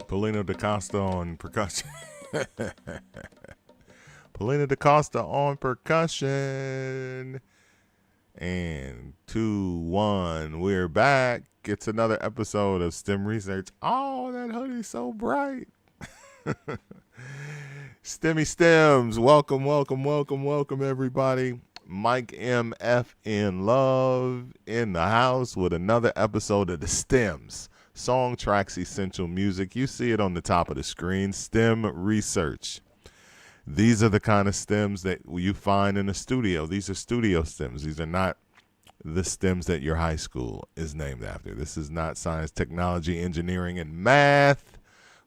Paulina DaCosta on percussion. Paulina DaCosta on percussion. And 2, 1, we're back. It's another episode of STEM Research. Oh, that hoodie's so bright. STEMmy Stems, welcome, everybody. Mike MFN Love in the house with another episode of the STEMs. Song, tracks, essential music. You see it on the top of the screen. STEM Research. These are the kind of stems that you find in a studio. These are studio stems. These are not the stems that your high school is named after. This is not science, technology, engineering, and math,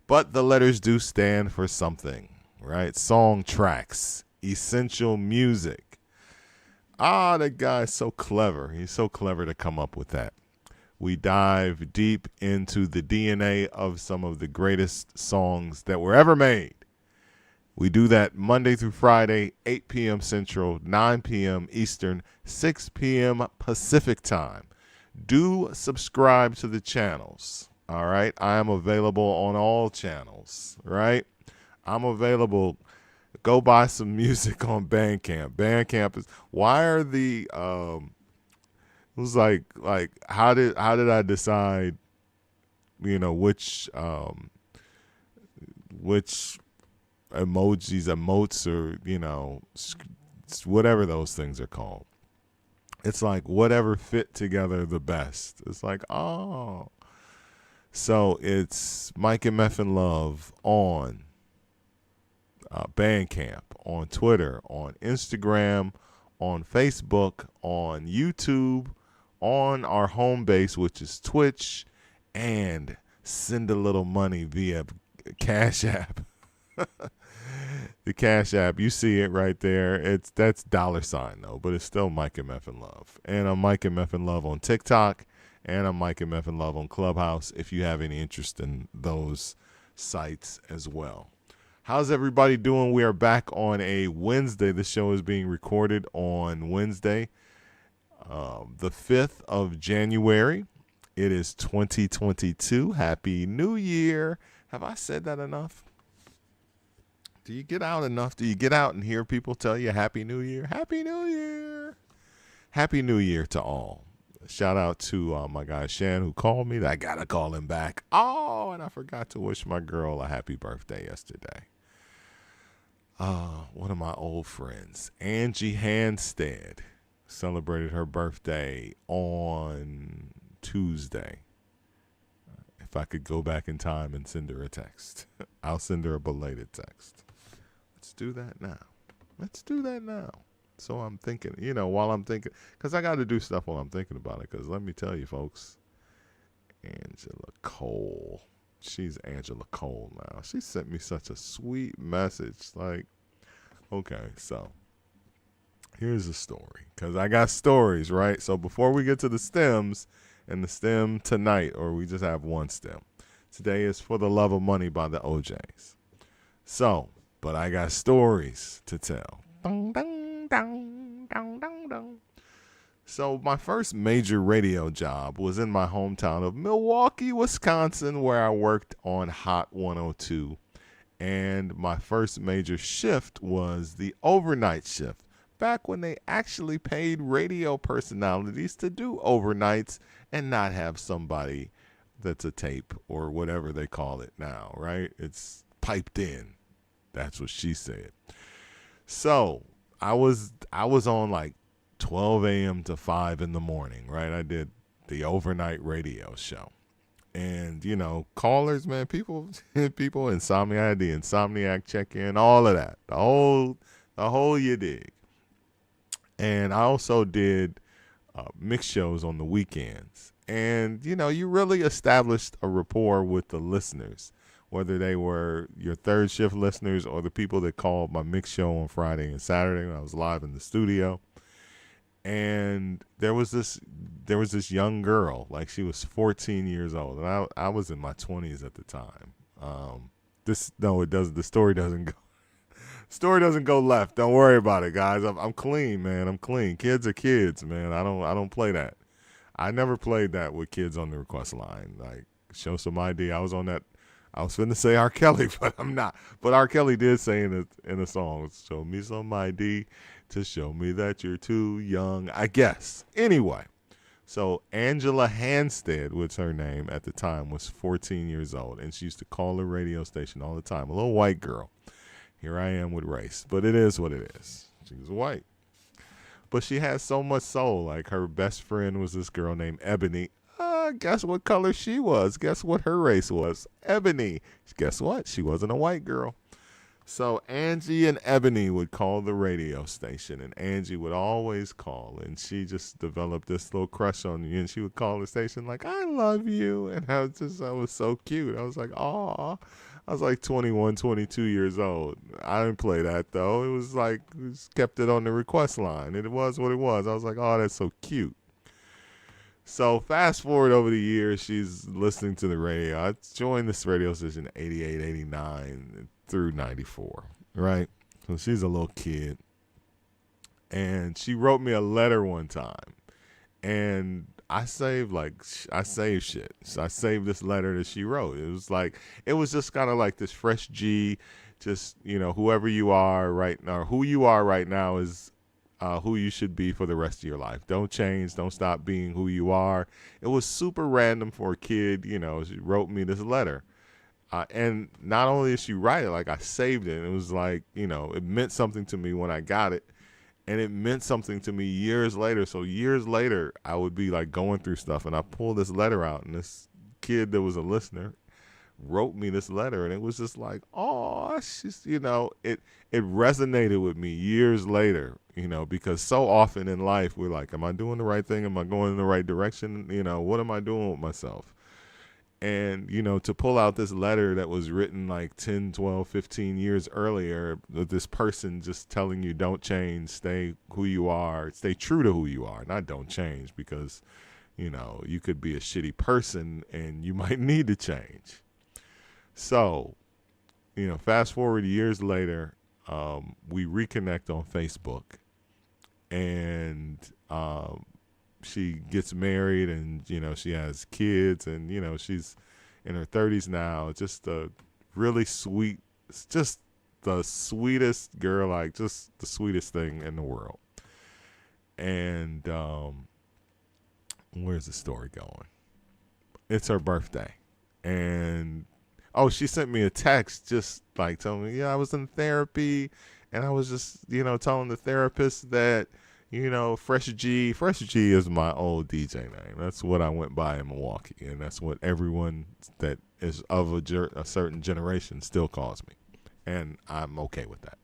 but the letters do stand for something, right? Song, tracks, essential music. That guy's so clever. He's so clever to come up with that. We dive deep into the DNA of some of the greatest songs that were ever made. We do that Monday through Friday, 8 p.m. Central, 9 p.m. Eastern, 6 p.m. Pacific time. Do subscribe to the channels, all right? I am available on all channels, right? I'm available. Go buy some music on Bandcamp. Bandcamp is, why are the, it was like, how did I decide, which emotes, or whatever those things are called. It's like whatever fit together the best. It's like, so it's Mike and Meffin Love on Bandcamp, on Twitter, on Instagram, on Facebook, on YouTube, on our home base, which is Twitch, and send a little money via Cash App. The Cash App, you see it right there. That's $ though, but it's still Mike and Meffin Love. And I'm Mike and Meffin Love on TikTok, and I'm Mike and Meffin Love on Clubhouse if you have any interest in those sites as well. How's everybody doing? We are back on a Wednesday. The show is being recorded on Wednesday, the 5th of January. It is 2022. Happy New Year. Have I said that enough? Do you get out enough? Do you get out and hear people tell you Happy New Year? Happy New Year. Happy New Year to all. Shout out to my guy Shan who called me. I got to call him back. And I forgot to wish my girl a happy birthday yesterday. One of my old friends, Angie Hanstead, celebrated her birthday on Tuesday. If I could go back in time and send her a text, I'll send her a belated text. Let's do that now. So I'm thinking, while I'm thinking, because I got to do stuff while I'm thinking about it. Because let me tell you, folks, Angela Cole. She's Angela Cole now. She sent me such a sweet message. Like, okay, so here's the story. Because I got stories, right? So before we get to the stems and the stem tonight, or we just have one stem. Today is For the Love of Money by the OJs. So, but I got stories to tell. Dun, dun, dun, dun, dun, dun. So my first major radio job was in my hometown of Milwaukee, Wisconsin, where I worked on Hot 102. And my first major shift was the overnight shift, back when they actually paid radio personalities to do overnights and not have somebody that's a tape or whatever they call it now, right? It's piped in. That's what she said. So I was on like 12 a.m. to 5 in the morning, right? I did the overnight radio show. And, callers, man, people, Insomniac, I had the Insomniac check-in, all of that. The whole you dig. And I also did mixed shows on the weekends. And, you really established a rapport with the listeners, whether they were your third shift listeners or the people that called my mix show on Friday and Saturday when I was live in the studio. And there was this young girl, like she was 14 years old, and I was in my 20s at the time. The story doesn't go left. Don't worry about it, guys. I'm clean, man. I'm clean. Kids are kids, man. I don't play that. I never played that with kids on the request line. Like, show some ID. I was on that I was finna say R. Kelly, but I'm not. But R. Kelly did say in a song, "Show me some ID to show me that you're too young." I guess. Anyway, so Angela Hanstead, was her name at the time, was 14 years old, and she used to call the radio station all the time. A little white girl. Here I am with race, but it is what it is. She was white. But she had so much soul. Like, her best friend was this girl named Ebony. Guess what color she was? Guess what her race was? Ebony. Guess what? She wasn't a white girl. So Angie and Ebony would call the radio station, and Angie would always call, and she just developed this little crush on you, and she would call the station like, "I love you," and I was so cute. I was like, "Aw." I was like 21, 22 years old. I didn't play that, though. It was like, we just kept it on the request line. It was what it was. I was like, "Oh, that's so cute." So fast forward over the years, she's listening to the radio. I joined this radio station in 88, 89 through 94, right? So she's a little kid. And she wrote me a letter one time. And I saved shit. So I saved this letter that she wrote. It was just kind of like this fresh G, just, whoever you are right now, who you are right now is who you should be for the rest of your life. Don't change. Don't stop being who you are. It was super random for a kid. She wrote me this letter. And not only did she write it, like, I saved it. And it was like, it meant something to me when I got it. And it meant something to me years later. So years later, I would be like going through stuff, and I pulled this letter out, and this kid that was a listener wrote me this letter, and it was just like, oh, it's just, it resonated with me years later, because so often in life we're like, am I doing the right thing? Am I going in the right direction? What am I doing with myself? And, to pull out this letter that was written like 10, 12, 15 years earlier, with this person just telling you, don't change, stay who you are, stay true to who you are, not don't change, because, you could be a shitty person and you might need to change. So, fast forward years later, we reconnect on Facebook, and she gets married, and she has kids, and she's in her 30s now. Just a really sweet, just the sweetest girl, like just the sweetest thing in the world. And where's the story going? It's her birthday, and she sent me a text just like telling me, I was in therapy, and I was just telling the therapist that Fresh G is my old DJ name. That's what I went by in Milwaukee, and that's what everyone that is of a certain generation still calls me, and I'm okay with that.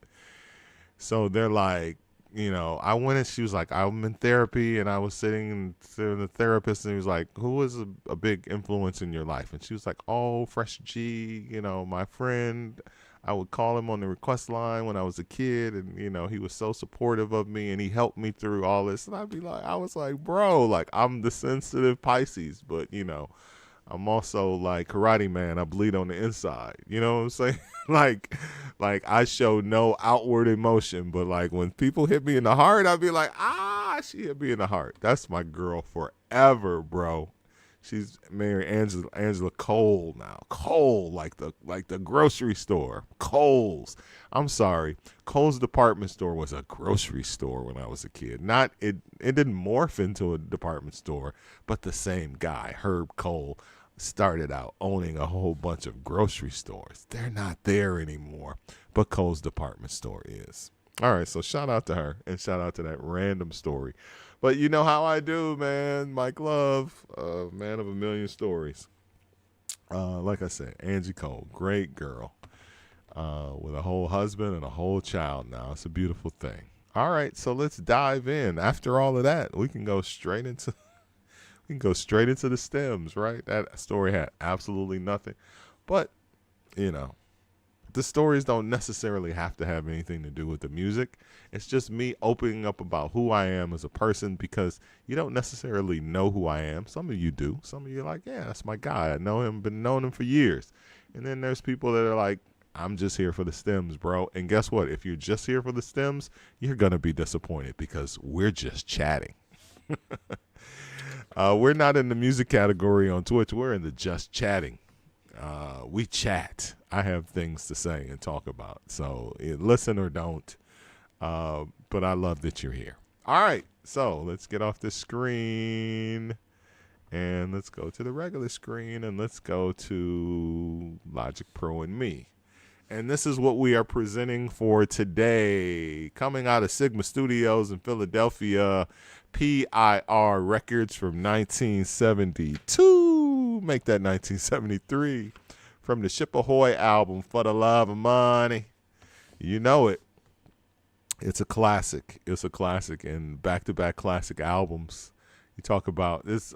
So they're like, I went, and she was like, I'm in therapy, and I was sitting to the therapist, and he was like, who was a big influence in your life? And she was like, oh, Fresh G, my friend. I would call him on the request line when I was a kid, and he was so supportive of me, and he helped me through all this. And I was like, bro, like, I'm the sensitive Pisces, but I'm also like Karate Man. I bleed on the inside. You know what I'm saying? like I show no outward emotion, but like when people hit me in the heart, I'd be like, she hit me in the heart. That's my girl forever, bro. She's married Angela Cole now. Cole, like the grocery store. Kohl's. I'm sorry. Kohl's department store was a grocery store when I was a kid. It didn't morph into a department store, but the same guy, Herb Cole, started out owning a whole bunch of grocery stores. They're not there anymore, but Kohl's department store is. All right, so shout out to her, and shout out to that random story. But you know how I do, man. Mike Love, man of a million stories. Like I said, Angie Cole, great girl, with a whole husband and a whole child now. It's a beautiful thing. All right, so let's dive in. After all of that, we can go straight into the stems, right? That story had absolutely nothing. But, the stories don't necessarily have to have anything to do with the music. It's just me opening up about who I am as a person, because you don't necessarily know who I am. Some of you do. Some of you are like, yeah, that's my guy. I know him, been knowing him for years. And then there's people that are like, I'm just here for the stems, bro. And guess what? If you're just here for the stems, you're going to be disappointed, because we're just chatting. We're not in the music category on Twitch. We're in the just chatting We chat. I have things to say and talk about. So listen or don't. But I love that you're here. All right. So let's get off the screen and let's go to the regular screen and let's go to Logic Pro and me. And this is what we are presenting for today. Coming out of Sigma Studios in Philadelphia, PIR Records from 1972. Make that 1973. From the Ship Ahoy album, For the Love of Money. You know it. It's a classic. It's a classic. And back-to-back classic albums. You talk about this.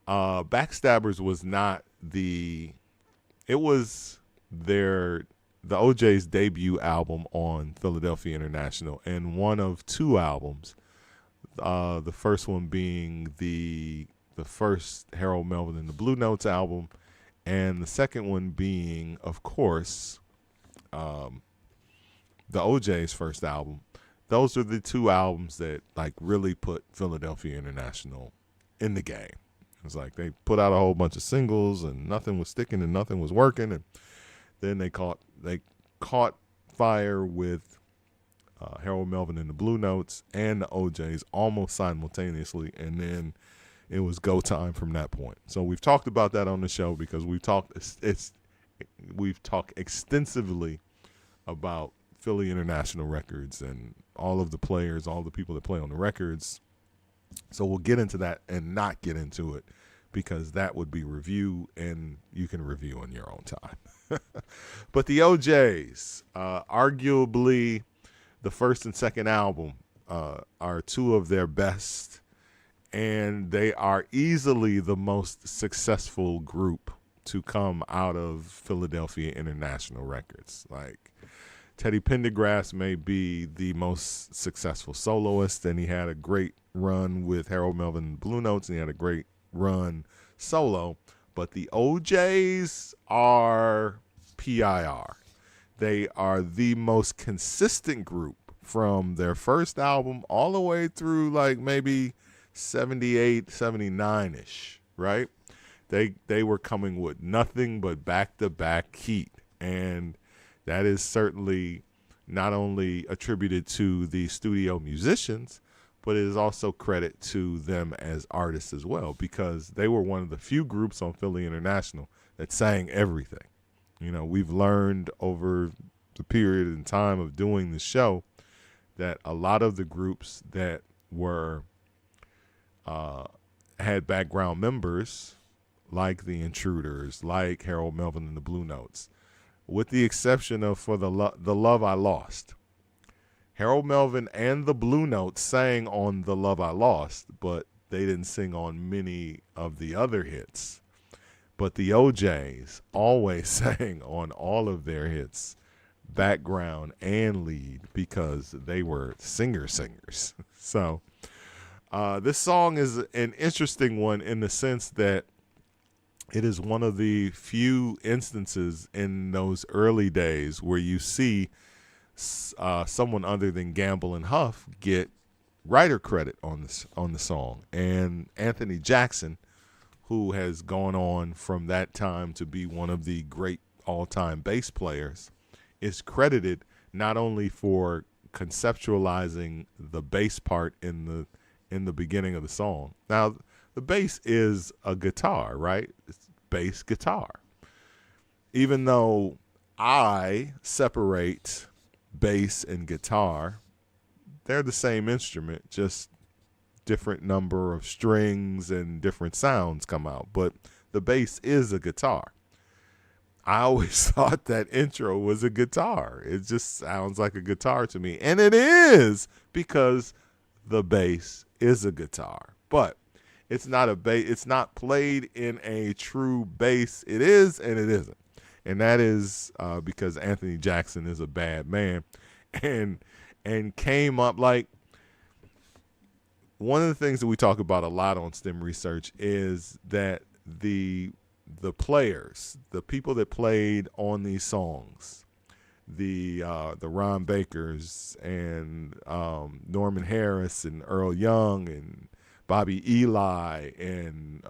Backstabbers was not the... It was... the OJ's debut album on Philadelphia International, and one of two albums. The first one being the first Harold Melvin and the Blue Notes album, and the second one being, of course, the OJ's first album. Those are the two albums that like really put Philadelphia International in the game. It was like they put out a whole bunch of singles, and nothing was sticking and nothing was working, and then they caught fire with Harold Melvin and the Blue Notes and the OJs almost simultaneously, and then it was go time from that point. So we've talked about that on the show because we've talked extensively about Philly International Records and all of the players, all the people that play on the records. So we'll get into that and not get into it, because that would be review, and you can review on your own time. But the OJs, arguably the first and second album, are two of their best, and they are easily the most successful group to come out of Philadelphia International Records. Like, Teddy Pendergrass may be the most successful soloist, and he had a great run with Harold Melvin and Blue Notes, and he had a great run solo, but the OJs are PIR. They are the most consistent group from their first album all the way through like maybe 78, 79-ish, right? They were coming with nothing but back-to-back heat, and that is certainly not only attributed to the studio musicians, but it is also credit to them as artists as well, because they were one of the few groups on Philly International that sang everything. You know, we've learned over the period and time of doing the show that a lot of the groups that were had background members, like the Intruders, like Harold Melvin and the Blue Notes, with the exception of For the Love I Lost. Harold Melvin and the Blue Notes sang on The Love I Lost, but they didn't sing on many of the other hits. But the OJs always sang on all of their hits, background and lead, because they were singers. So this song is an interesting one in the sense that it is one of the few instances in those early days where you see someone other than Gamble and Huff get writer credit on the song. And Anthony Jackson, who has gone on from that time to be one of the great all-time bass players, is credited not only for conceptualizing the bass part in the beginning of the song. Now, the bass is a guitar, right? It's bass guitar. Even though I separate bass and guitar, they're the same instrument, just different number of strings and different sounds come out. But the bass is a guitar. I always thought that intro was a guitar. It just sounds like a guitar to me. And it is, because the bass is a guitar. But it's not a bass. It's not played in a true bass. It is and it isn't. And that is because Anthony Jackson is a bad man, and came up like, one of the things that we talk about a lot on STEM research is that the players, the people that played on these songs, the Ron Bakers and Norman Harris and Earl Young and Bobby Eli and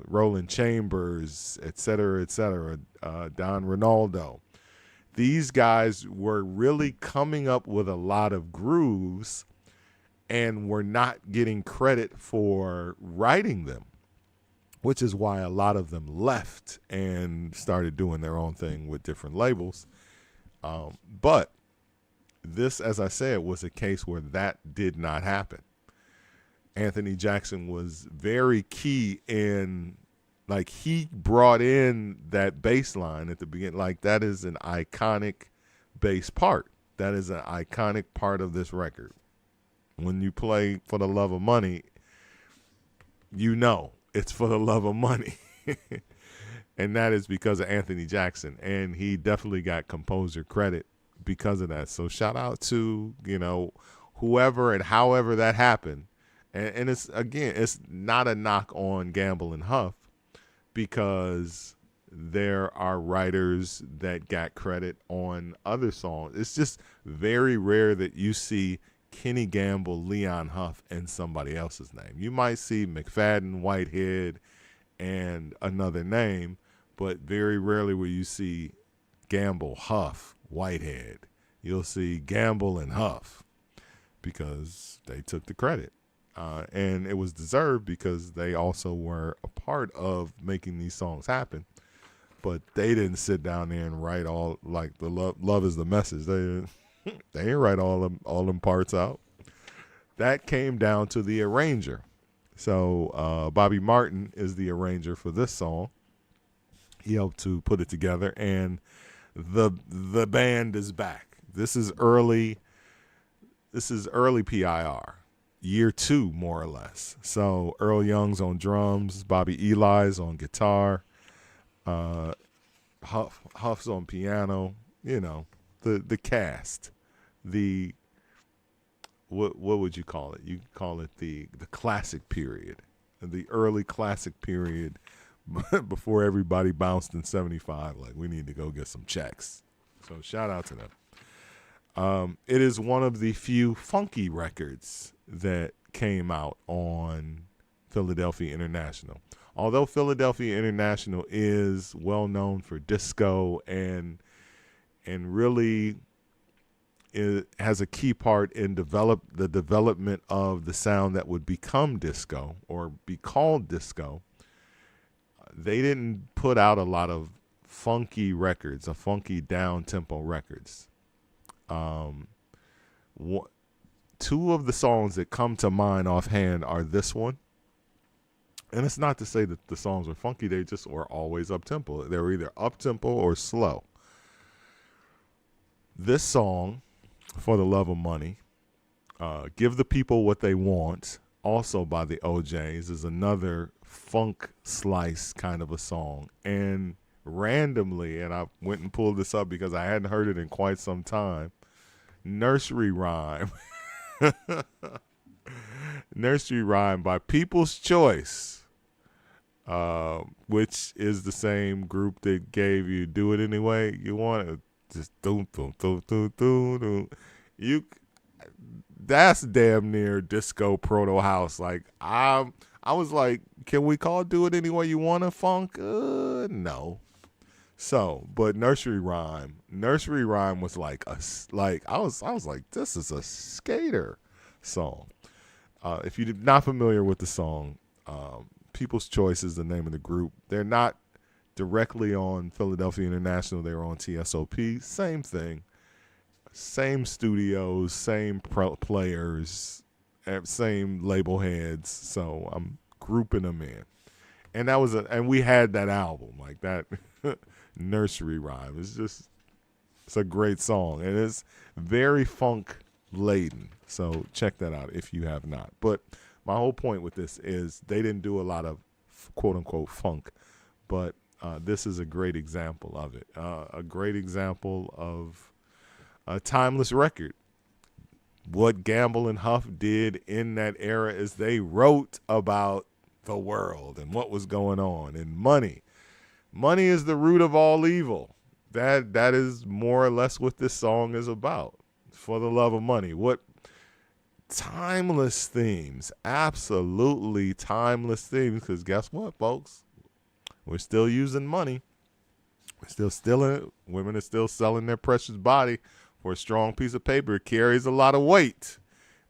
Roland Chambers, et cetera, Don Ronaldo. These guys were really coming up with a lot of grooves and were not getting credit for writing them, which is why a lot of them left and started doing their own thing with different labels. But this, as I said, was a case where that did not happen. Anthony Jackson was very key in, like, he brought in that bass line at the beginning. Like, that is an iconic bass part. That is an iconic part of this record. When you play For the Love of Money, you know it's for the love of money. And that is because of Anthony Jackson. And he definitely got composer credit because of that. So shout out to, whoever and however that happened. And it's, again, it's not a knock on Gamble and Huff, because there are writers that got credit on other songs. It's just very rare that you see Kenny Gamble, Leon Huff, and somebody else's name. You might see McFadden, Whitehead, and another name, but very rarely will you see Gamble, Huff, Whitehead. You'll see Gamble and Huff because they took the credit. And it was deserved because they also were a part of making these songs happen. But they didn't sit down there and write all, like, the love is the message. They didn't write all them parts out. That came down to the arranger. So Bobby Martin is the arranger for this song. He helped to put it together, and the band is back. This is early PIR. Year 2, more or less. So Earl Young's on drums, Bobby Eli's on guitar, Huff's on piano. The cast. What would you call it? You call it the classic period, the early classic period, before everybody bounced in 75. Like, we need to go get some checks. So shout out to them. It is one of the few funky records that came out on Philadelphia International. Although Philadelphia International is well known for disco and really has a key part in the development of the sound that would become disco or be called disco, they didn't put out a lot of funky records, funky down-tempo records. Two of the songs that come to mind offhand are this one. And it's not to say that the songs were funky. They just were always up-tempo. They were either up-tempo or slow. This song, For the Love of Money, Give the People What They Want, also by the OJs, is another funk slice kind of a song. And randomly, and I went and pulled this up because I hadn't heard it in quite some time, Nursery Rhyme. Nursery Rhyme by People's Choice, which is the same group that gave you Do It Anyway You Want It. Just that's damn near disco proto house. Like, I was like, can we call Do It Any Way You Want It funk? No. So, but Nursery Rhyme was like I was like, this is a skater song. If you're not familiar with the song, People's Choice is the name of the group. They're not directly on Philadelphia International. They were on TSOP. Same thing. Same studios, same players, same label heads. So I'm grouping them in. And and we had that album, like that. Nursery Rhyme. It's a great song, and it's very funk laden. So check that out if you have not. But my whole point with this is they didn't do a lot of quote unquote funk, but this is a great example of it. A great example of a timeless record. What Gamble and Huff did in that era is they wrote about the world and what was going on, and money. Money is the root of all evil. That is more or less what this song is about. For the love of money. What timeless themes, absolutely timeless themes. Because guess what, folks? We're still using money. We're still stealing it. Women are still selling their precious body for a strong piece of paper. It carries a lot of weight.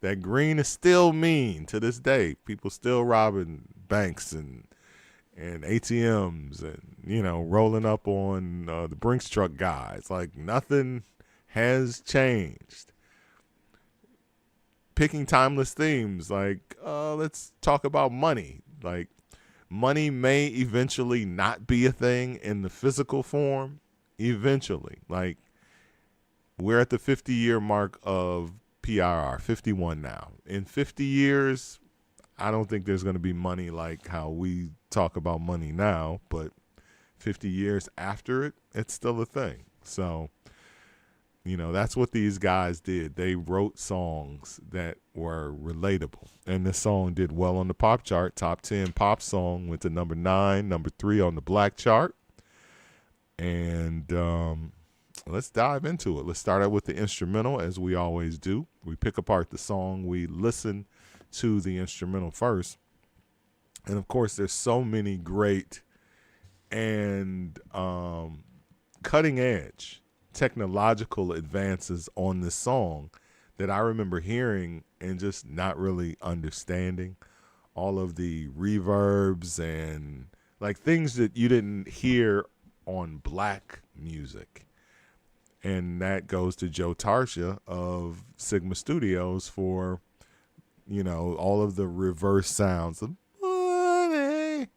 That green is still mean to this day. People still robbing banks and ATMs and, rolling up on the Brinks truck guys. Like, nothing has changed. Picking timeless themes, like, let's talk about money. Like, money may eventually not be a thing in the physical form. Eventually. Like, we're at the 50-year mark of PRR, 51 now. In 50 years, I don't think there's going to be money like how we talk about money now, but 50 years after it, it's still a thing. So, that's what these guys did. They wrote songs that were relatable. And this song did well on the pop chart. Top 10 pop song, went to number 9, number 3 on the black chart. And let's dive into it. Let's start out with the instrumental, as we always do. We pick apart the song. We listen to the instrumental first. And, of course, there's so many great and cutting-edge technological advances on this song that I remember hearing and just not really understanding. All of the reverbs and, like, things that you didn't hear on black music. And that goes to Joe Tarsha of Sigma Studios for, all of the reverse sounds of money.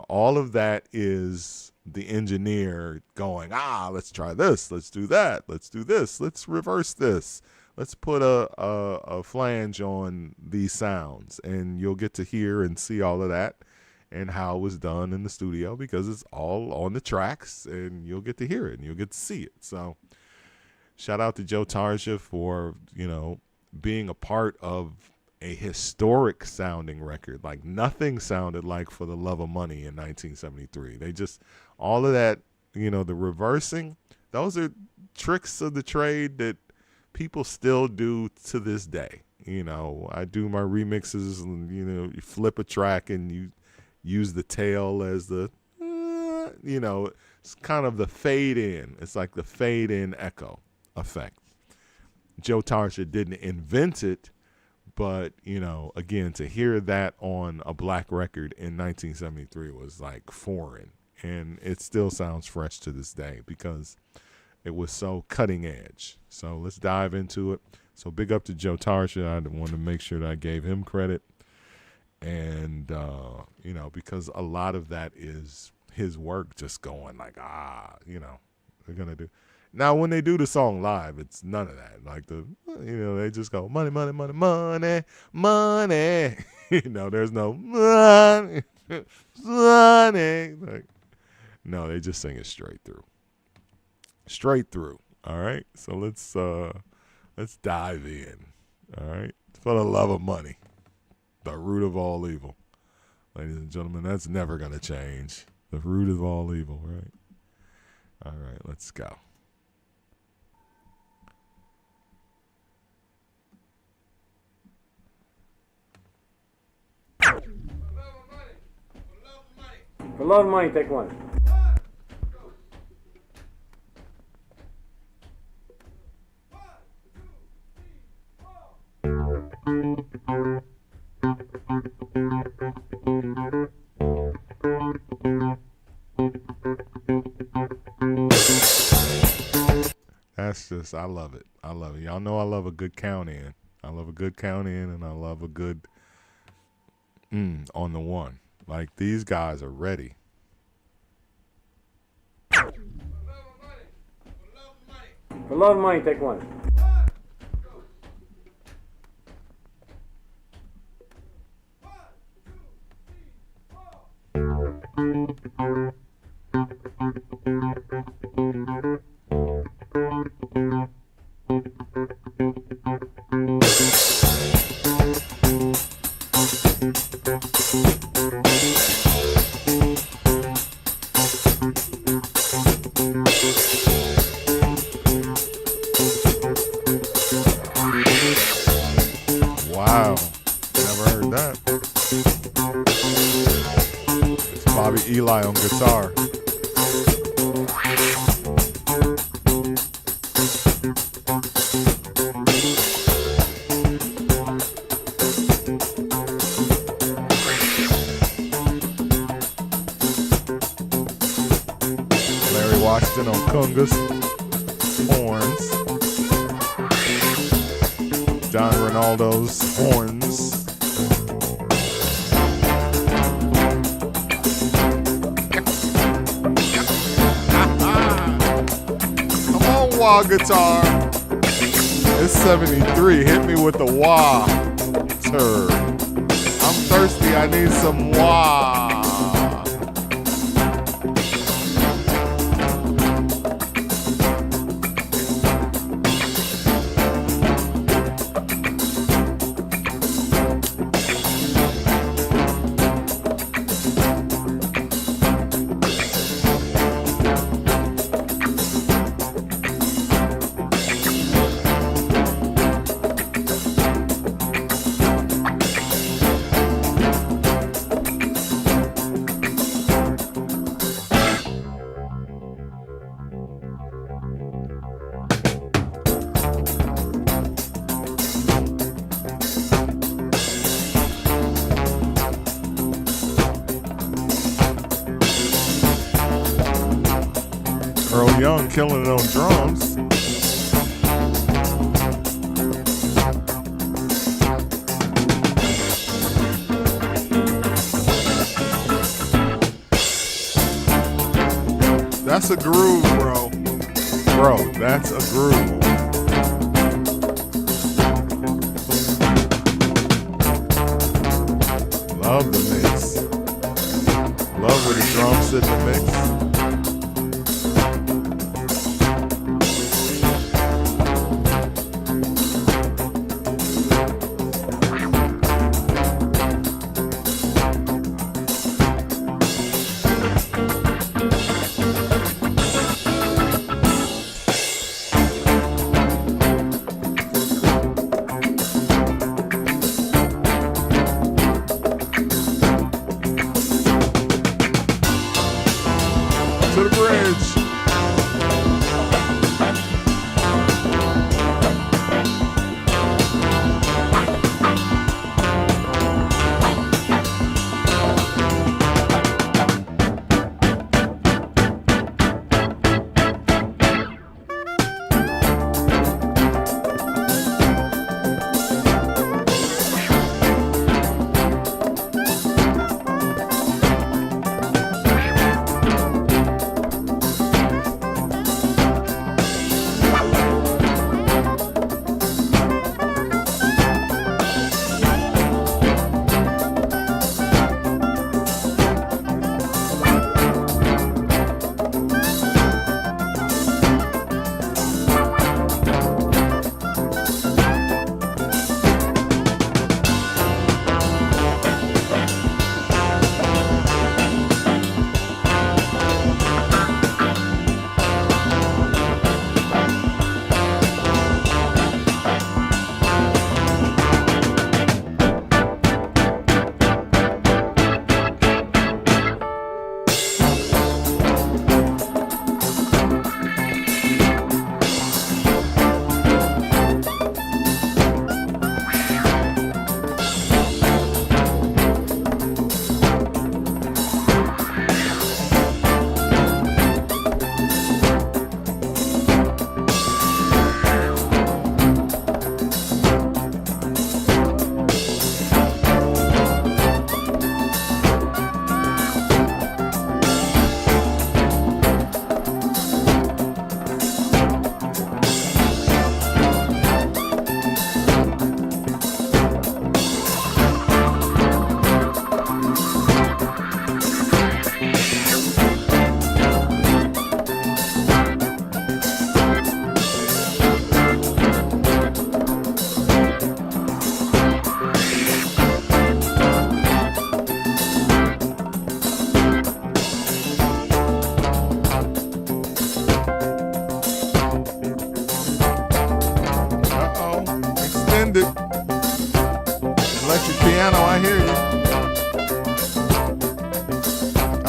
All of that is the engineer going, let's try this. Let's do that. Let's do this. Let's reverse this. Let's put a flange on these sounds. And you'll get to hear and see all of that and how it was done in the studio, because it's all on the tracks and you'll get to hear it and you'll get to see it. So shout out to Joe Tarsha for, being a part of a historic sounding record. Like, nothing sounded like For the Love of Money in 1973. They just, all of that, the reversing, those are tricks of the trade that people still do to this day. I do my remixes and, you flip a track and you use the tail as the, it's kind of the fade in. It's like the fade in echo effect. Joe Tarsha didn't invent it, but, again, to hear that on a black record in 1973 was like foreign. And it still sounds fresh to this day because it was so cutting edge. So let's dive into it. So big up to Joe Tarsha. I want to make sure that I gave him credit. And, because a lot of that is his work just going like, they're going to do. Now, when they do the song live, it's none of that. Like, they just go, money, money, money, money, money. There's no money, money. Like, no, they just sing it straight through. Straight through. All right. So let's dive in. All right. For the love of money. The root of all evil. Ladies and gentlemen, that's never going to change. The root of all evil, right? All right, let's go. For love of money, take one. That's just, I love it. I love it. Y'all know I love a good count in. I love a good count in, and I love a good on the one. Like, these guys are ready. For love of money, take one. that. It's Bobby Eli on guitar. Larry Washington on congas, horns. Don Ronaldo's horns. Come on, wah guitar. It's 73. Hit me with the wah. Sir. I'm thirsty. I need some wah. Earl Young killing it on drums. That's a groove, bro. Bro, that's a groove. Love the mix. Love where the drums sit in the mix.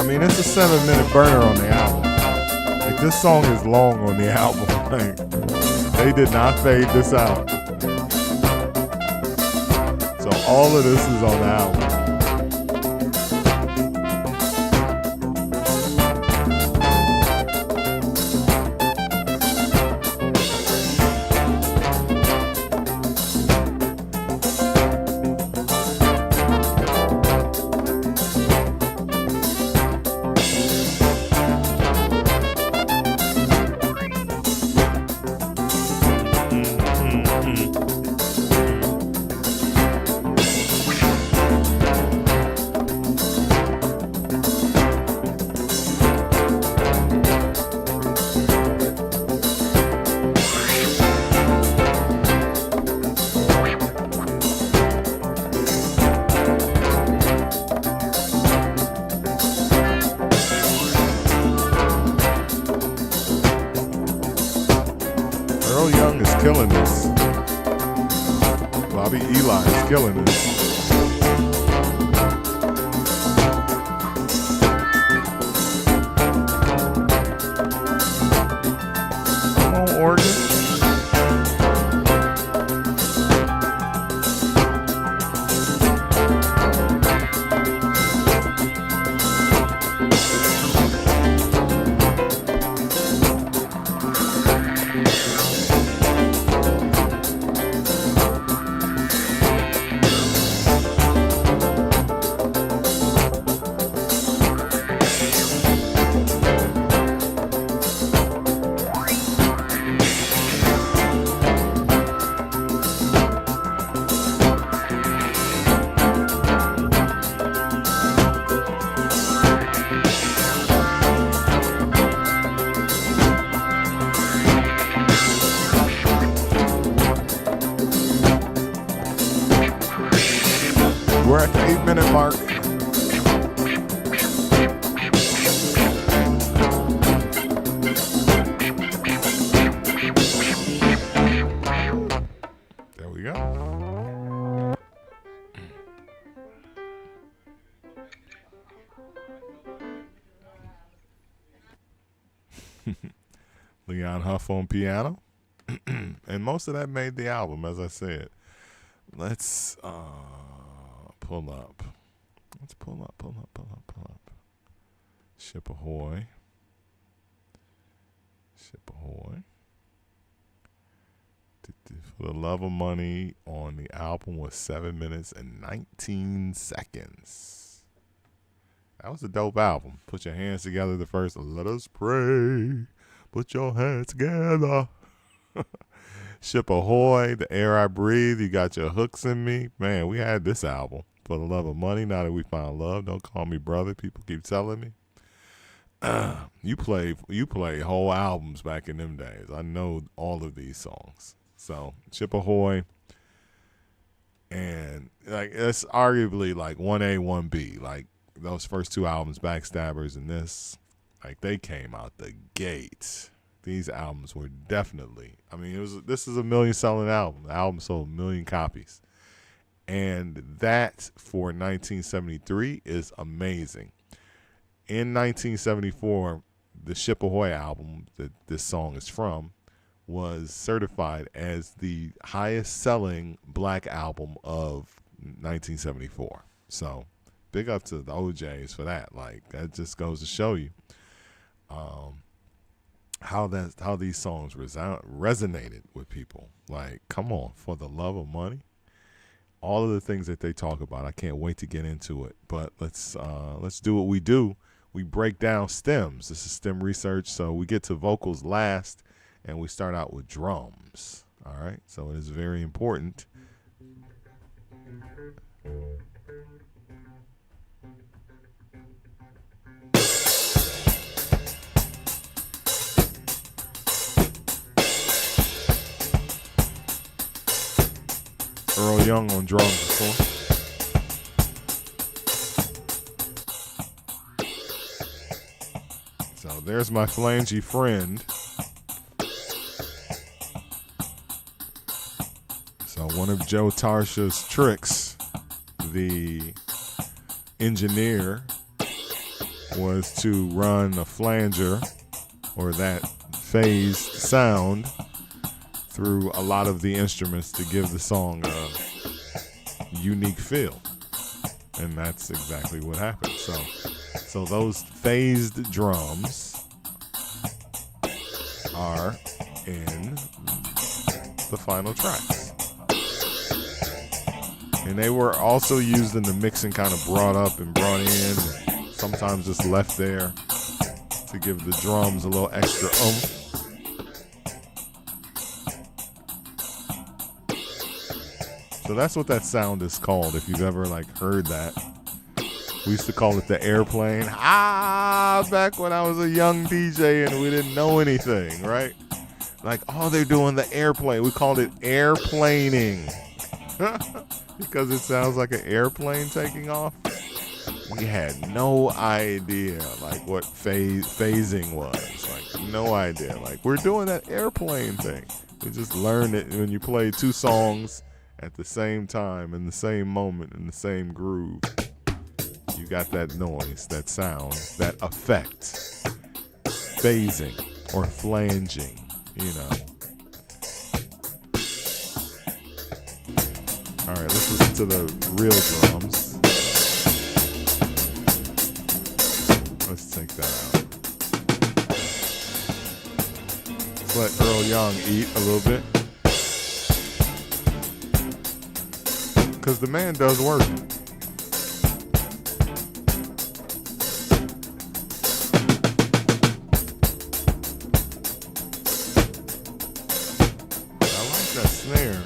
I mean, it's a 7-minute burner on the album. Like, this song is long on the album. Like, they did not fade this out. So all of this is on the album. Killing this. Bobby Eli is killing this. Come on, Oregon. We're at the 8-minute mark. There we go. Leon Huff on piano. And most of that made the album, as I said. Let's pull up. Let's pull up. Ship Ahoy. For the Love of Money on the album was 7 minutes and 19 seconds. That was a dope album. Put your hands together the first. Let us pray. Put your hands together. Ship Ahoy, The Air I Breathe, You Got Your Hooks in Me. Man, we had this album. For the Love of Money, Now That We Found Love, Don't Call Me Brother, people keep telling me. You play whole albums back in them days. I know all of these songs. So, Ship Ahoy, and like it's arguably like 1A, 1B. Like those first two albums, Backstabbers and this, like they came out the gate. These albums were definitely, I mean, this is a million selling album. The album sold 1 million copies. And that for 1973 is amazing. In 1974, the Ship Ahoy album that this song is from was certified as the highest selling black album of 1974. So big up to the OJs for that. Like that just goes to show you how these songs resonated with people. Like, come on, For the Love of Money. All of the things that they talk about, I can't wait to get into it. But let's do what we do. We break down stems. This is STEM research, so we get to vocals last, and we start out with drums. All right, so it is very important. Earl Young on drums, of course. So there's my flangy friend. So one of Joe Tarsha's tricks, the engineer was to run a flanger, or that phased sound, through a lot of the instruments to give the song a unique feel. And that's exactly what happened. So those phased drums are in the final tracks. And they were also used in the mix and kind of brought up and brought in, and sometimes just left there to give the drums a little extra oomph. So that's what that sound is called, if you've ever heard that. We used to call it the airplane. Back when I was a young DJ and we didn't know anything, right? They're doing the airplane. We called it airplaning. Because it sounds like an airplane taking off. We had no idea what phasing was. No idea. We're doing that airplane thing. We just learned it when you play two songs at the same time, in the same moment, in the same groove. You got that noise, that sound, that effect. Phasing or flanging, All right, let's listen to the real drums. Let's take that out. Let's let Earl Young eat a little bit. Because the man does work. I like that snare.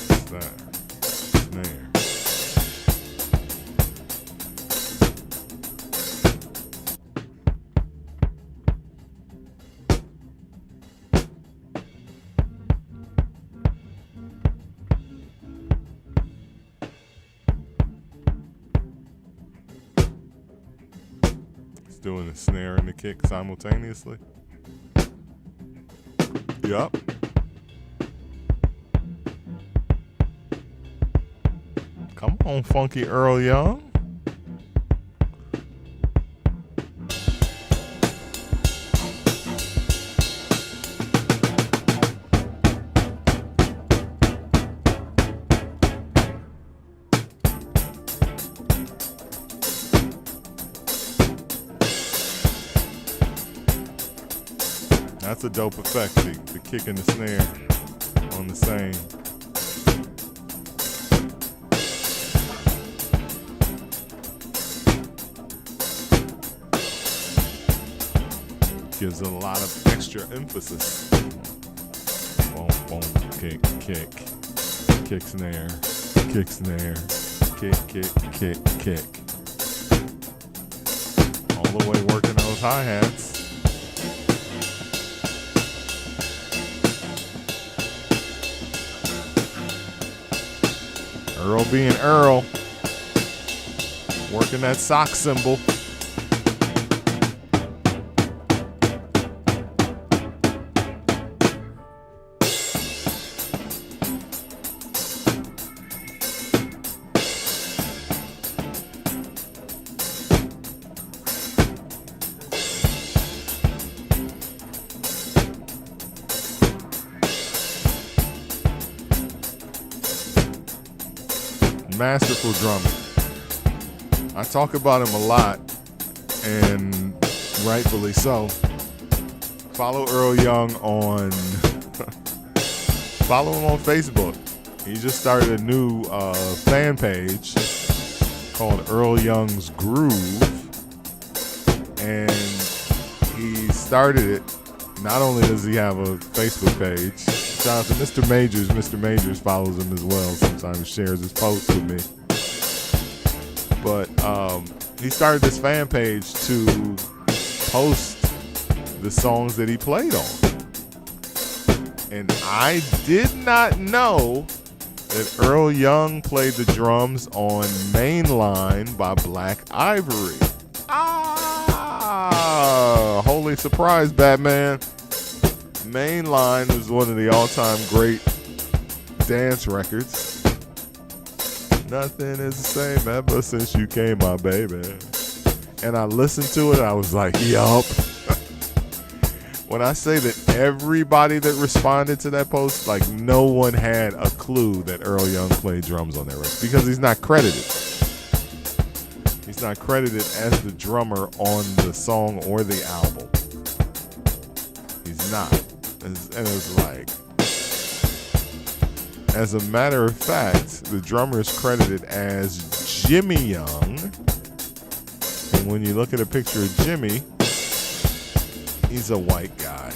What's that? Snare. Doing the snare and the kick simultaneously. Yup. Come on, Funky Earl Young. That's a dope effect, the kick and the snare on the same. Gives it a lot of extra emphasis. Boom, boom, kick, kick, kick, snare, kick, snare, kick, kick, kick, kick. All the way working those hi-hats. Earl being Earl, working that sock cymbal. Masterful drummer. I talk about him a lot, and rightfully so. Follow Earl Young on follow him on Facebook. He just started a new fan page called Earl Young's Groove, and he started it. Not only does he have a Facebook page, shout out to Mr. Majors. Mr. Majors follows him as well. Sometimes he shares his posts with me. But he started this fan page to post the songs that he played on. And I did not know that Earl Young played the drums on Mainline by Black Ivory. Holy surprise, Batman. Mainline was one of the all-time great dance records. Nothing is the same ever since you came, my baby. And I listened to it. I was like, yup. When I say that everybody that responded to that post, like no one had a clue that Earl Young played drums on that record because he's not credited. He's not credited as the drummer on the song or the album. He's not. And it was like, as a matter of fact, the drummer is credited as Jimmy Young. And when you look at a picture of Jimmy, he's a white guy.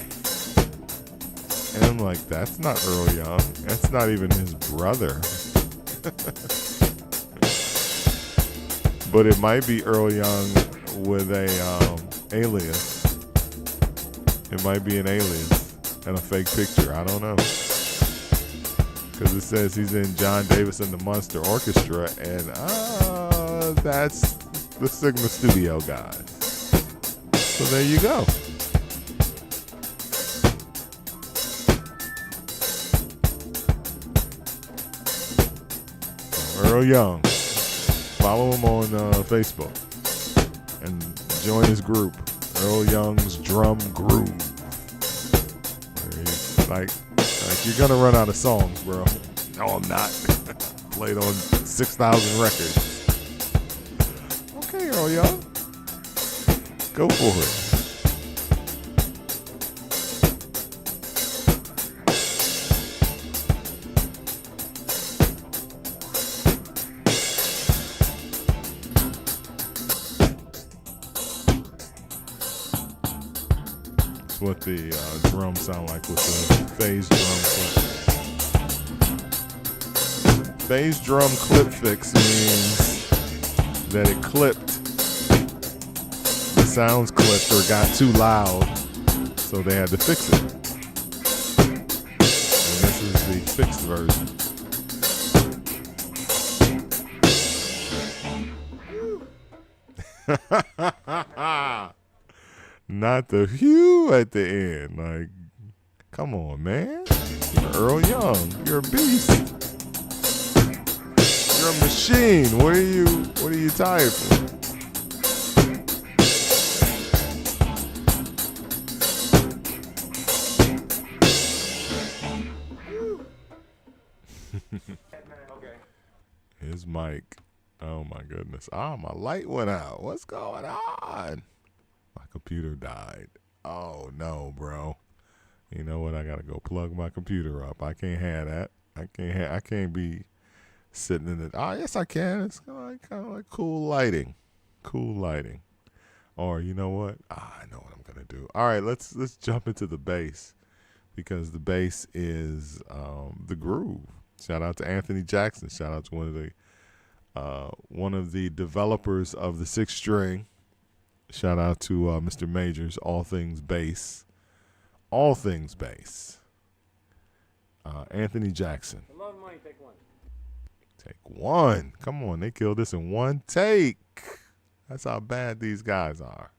And I'm like, that's not Earl Young. That's not even his brother. But it might be Earl Young with a alias. It might be an alias and a fake picture. I don't know. Because it says he's in John Davis and the Monster Orchestra. And that's the Sigma Studio guys. So there you go. Earl Young. Follow him on Facebook and join his group, Earl Young's Drum Groove. Like you're gonna run out of songs, bro. No, I'm not. Played on 6,000 records. Okay, Earl Young, go for it. What the drums sound like with the phase drum clip. Phase drum clip fix means that it clipped, the sounds clipped or got too loud, so they had to fix it. And this is the fixed version. Not the whew at the end. Like, come on, man. You're Earl Young. You're a beast. You're a machine. What are you tired for? His mic. Oh my goodness. My light went out. What's going on? My computer died. Oh no, bro. You know what? I gotta go plug my computer up. I can't have that. I can't be sitting in it. Oh yes, I can. It's kind of like cool lighting. Cool lighting. Or you know what? I know what I'm gonna do. All right, let's jump into the bass because the bass is the groove. Shout out to Anthony Jackson. Shout out to one of the developers of the 6th string. Shout out to Mr. Majors, All Things Bass. All Things Bass. Anthony Jackson. For love and money, take one. Take one. Come on, they killed this in one take. That's how bad these guys are.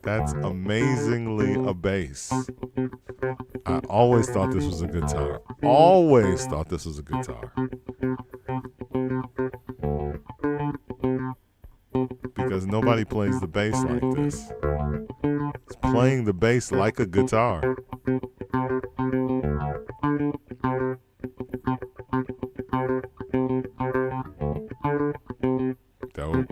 That's amazingly a bass. I always thought this was a guitar. Always thought this was a guitar. Because nobody plays the bass like this. It's playing the bass like a guitar. Dope.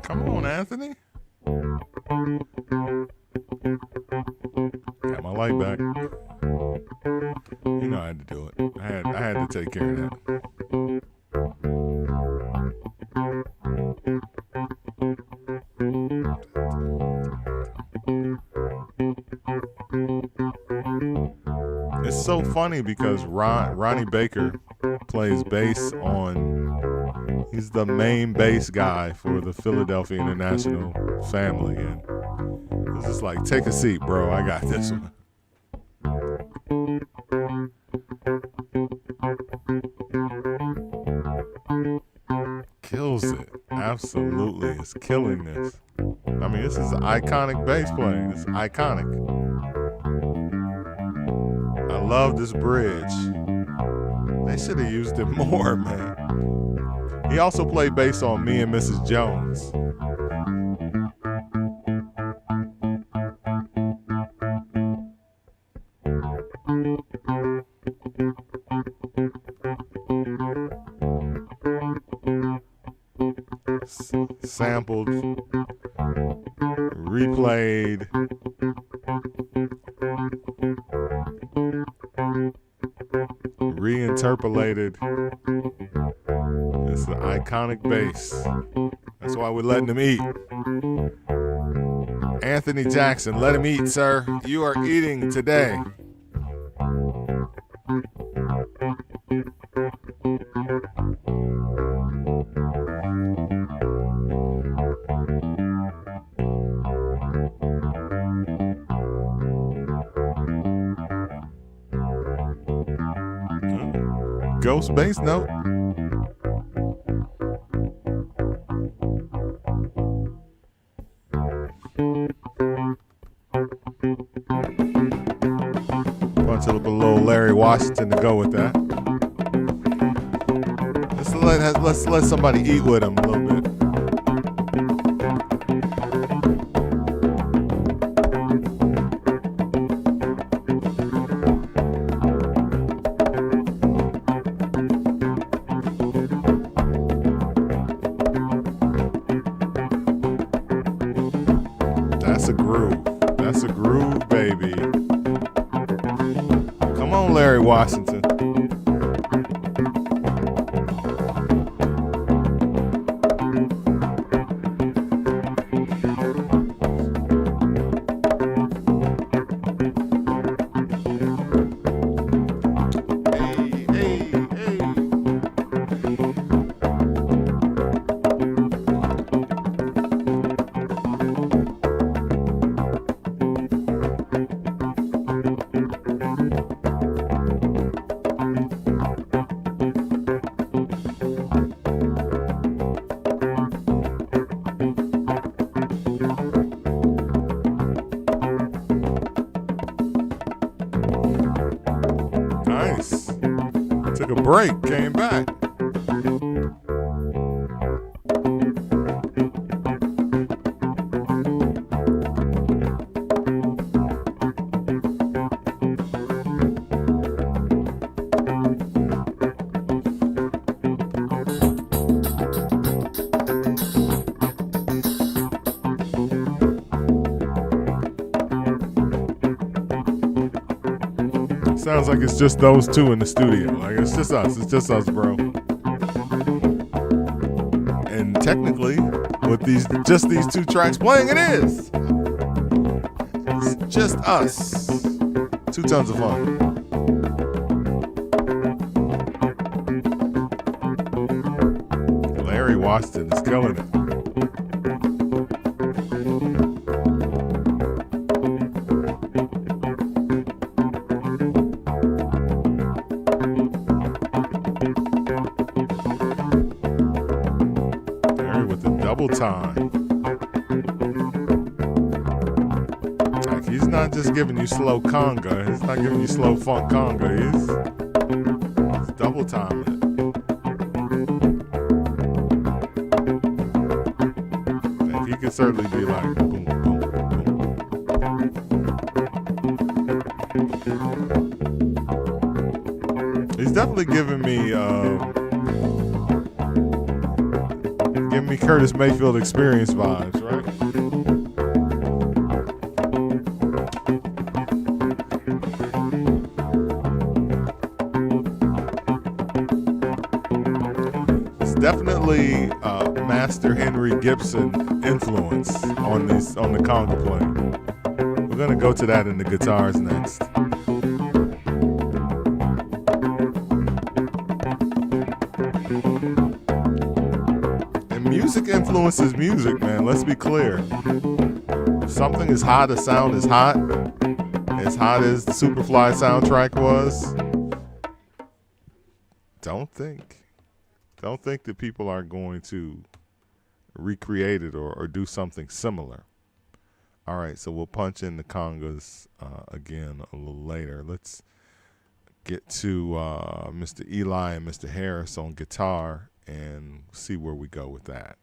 Come on, Anthony. Got my light back. You know I had to do it. I had to take care of that. It's so funny because Ronnie Baker plays bass on. He's the main bass guy for the Philadelphia International family, and it's just like, take a seat, bro. I got this one. Kills it. Absolutely is killing this. I mean, this is iconic bass playing. It's iconic. I love this bridge. They should have used it more, man. He also played bass on Me and Mrs. Jones. Sampled, replayed, reinterpolated. It's an iconic bass. That's why we're letting him eat. Anthony Jackson, let him eat, sir. You are eating today. Ghost bass note. Punch a little Larry Washington to go with that. Let's let somebody eat with him a little bit. That's a groove. That's a groove, baby. Come on, Larry Washington. Nice. Took a break, came back. Sounds like it's just those two in the studio. Like, it's just us. It's just us, bro. And technically, with these two tracks playing, it is. It's just us. 2 tons of fun. Larry Washington is killing it. time. Like, he's not just giving you slow conga. He's not giving you slow funk conga. He's double timing it. Like, he could certainly be like boom, boom, boom. He's definitely giving me Curtis Mayfield Experience vibes, right? It's definitely Master Henry Gibson influence on the conga playing. We're gonna go to that in the guitars next. Music influences music, man. Let's be clear. If something is hot, a sound is hot. As hot as the Superfly soundtrack was. Don't think that people are going to recreate it or do something similar. All right, so we'll punch in the congas again a little later. Let's get to Mr. Eli and Mr. Harris on guitar and see where we go with that.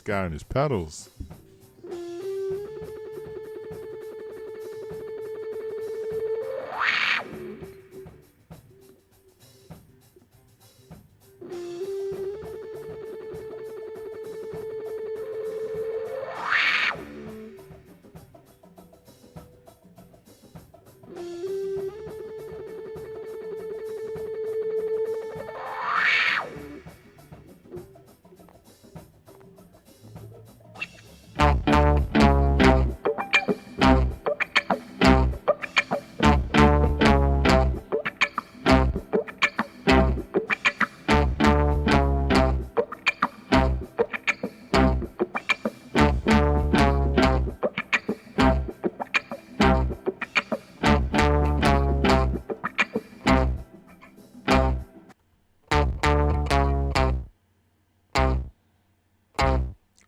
Guy and his pedals.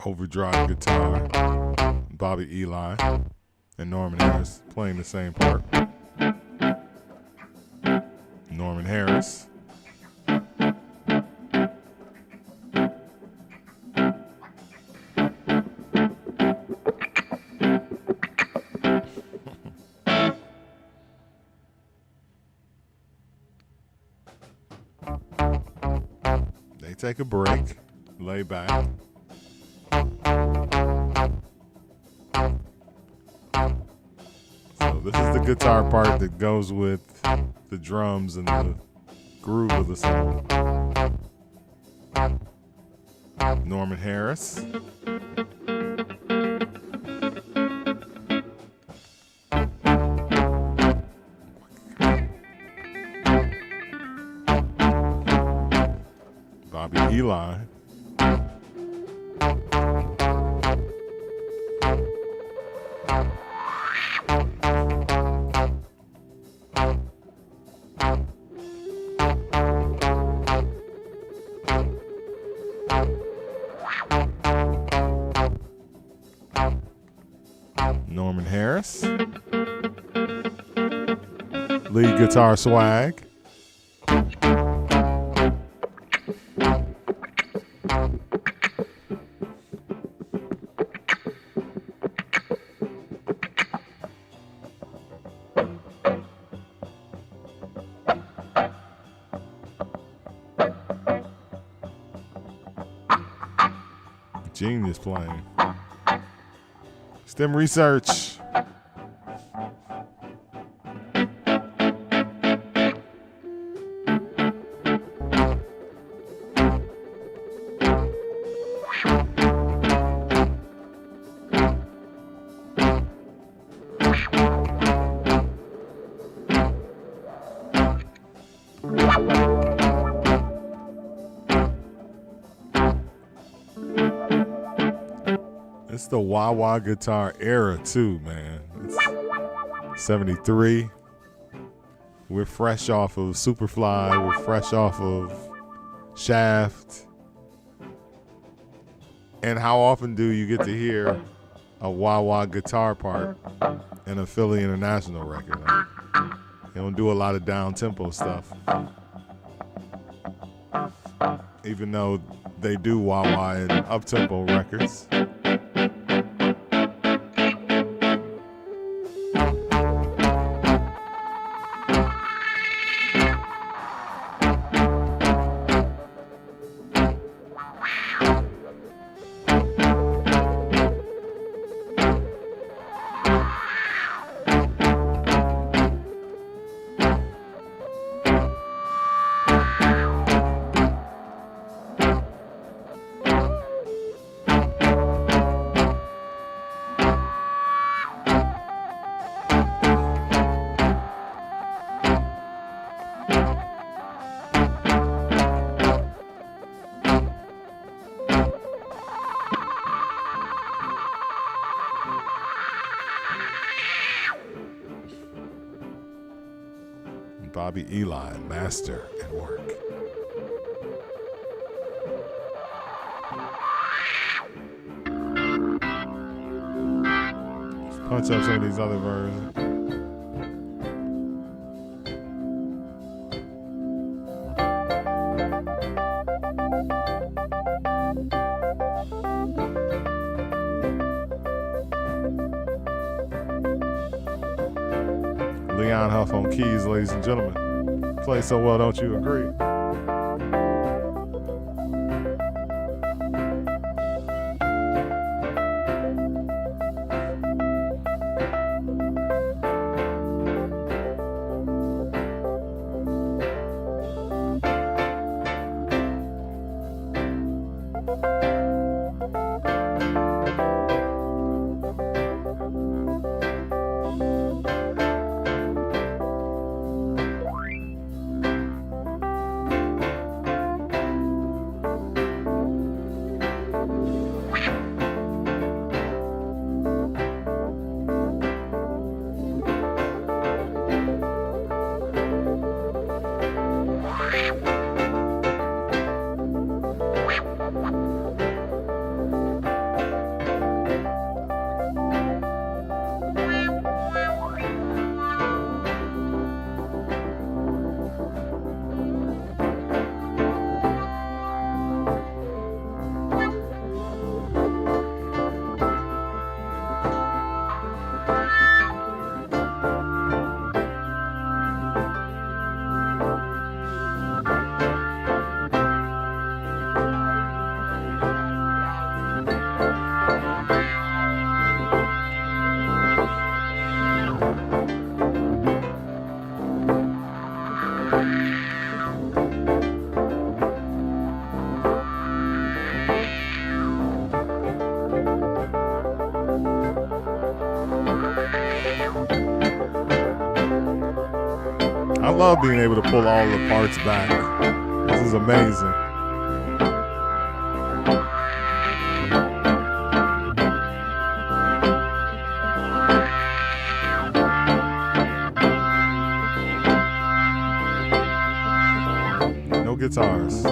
Overdrive guitar, Bobby Eli and Norman Harris playing the same part. Norman Harris. They take a break, lay back. So this is the guitar part that goes with the drums and the groove of the song. Norman Harris. Bobby Eli. Norman Harris. Lead guitar swag. Genius playing. S.T.E.M research. It's the wah-wah guitar era too, man. It's 73. We're fresh off of Superfly. We're fresh off of Shaft. And how often do you get to hear a wah-wah guitar part in a Philly International record? They don't do a lot of down-tempo stuff. Even though they do wah-wah in up-tempo records. Bobby Eli, master at work. Let's punch up some of these other versions. Leon Huff on keys, ladies and gentlemen. Play so well, don't you agree? I love being able to pull all the parts back. This is amazing. No guitars.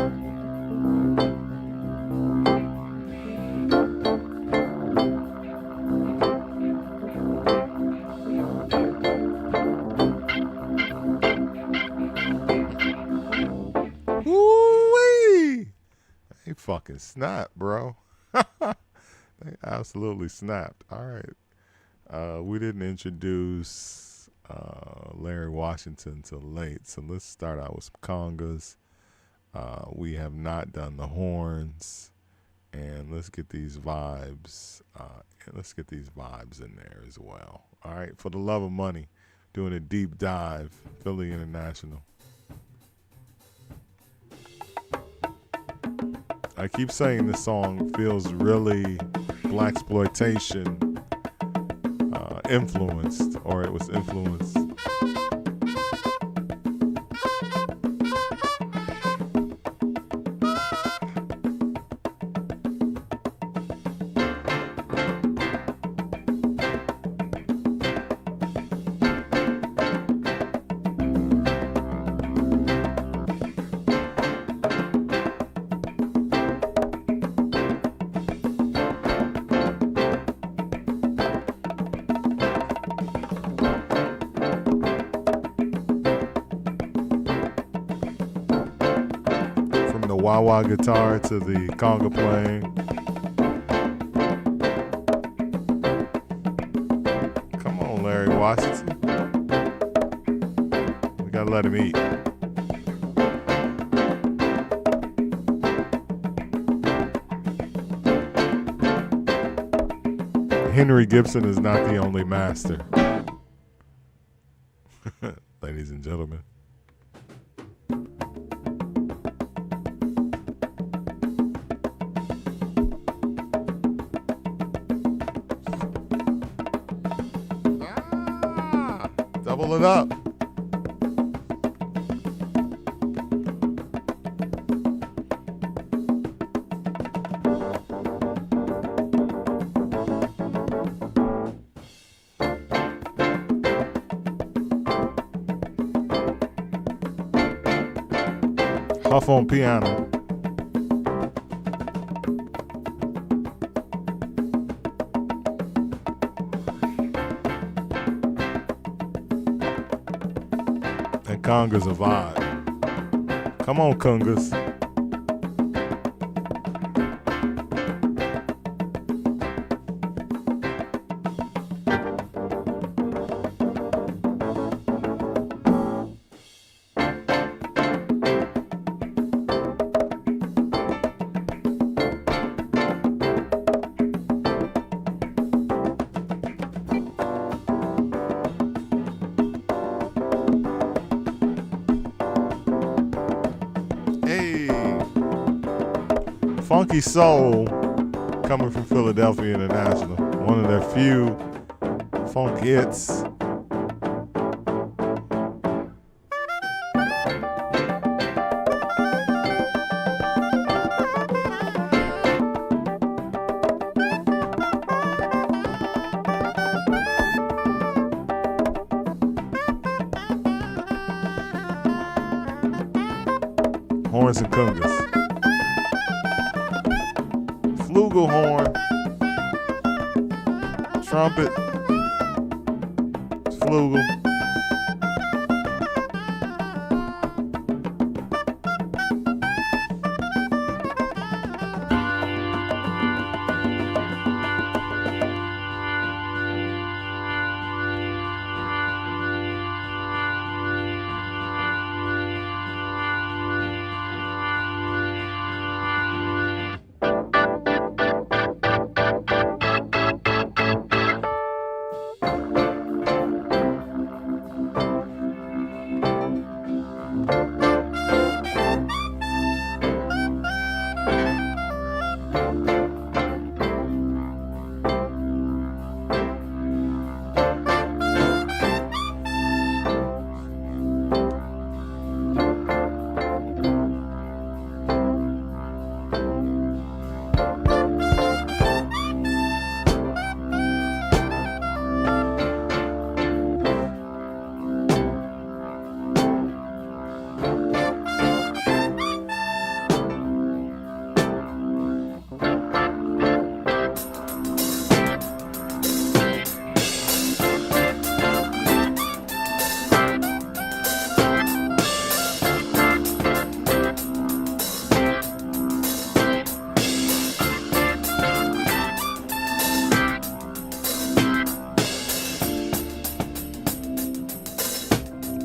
Fucking snap, bro. They absolutely snapped. All right. We didn't introduce Larry Washington till late, so let's start out with some congas. We have not done the horns, and let's get these vibes. In there as well. All right. For the love of money, doing a deep dive, Philly International. I keep saying this song feels really blaxploitation influenced, or it was influenced. the wah-wah guitar to the conga playing. Come on, Larry Washington. We gotta let him eat. Henry Gibson is not the only master. Ladies and gentlemen. Double it up. Huff on piano. And conga's a vibe. Come on, congas. Funky Soul, coming from Philadelphia International. One of their few funk hits. Horns and congas. Flugelhorn, trumpet, flugel.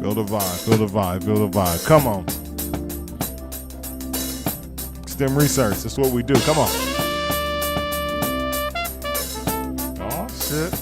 Feel the vibe, feel the vibe, feel the vibe. Come on. STEM research, that's what we do. Come on. Oh, shit.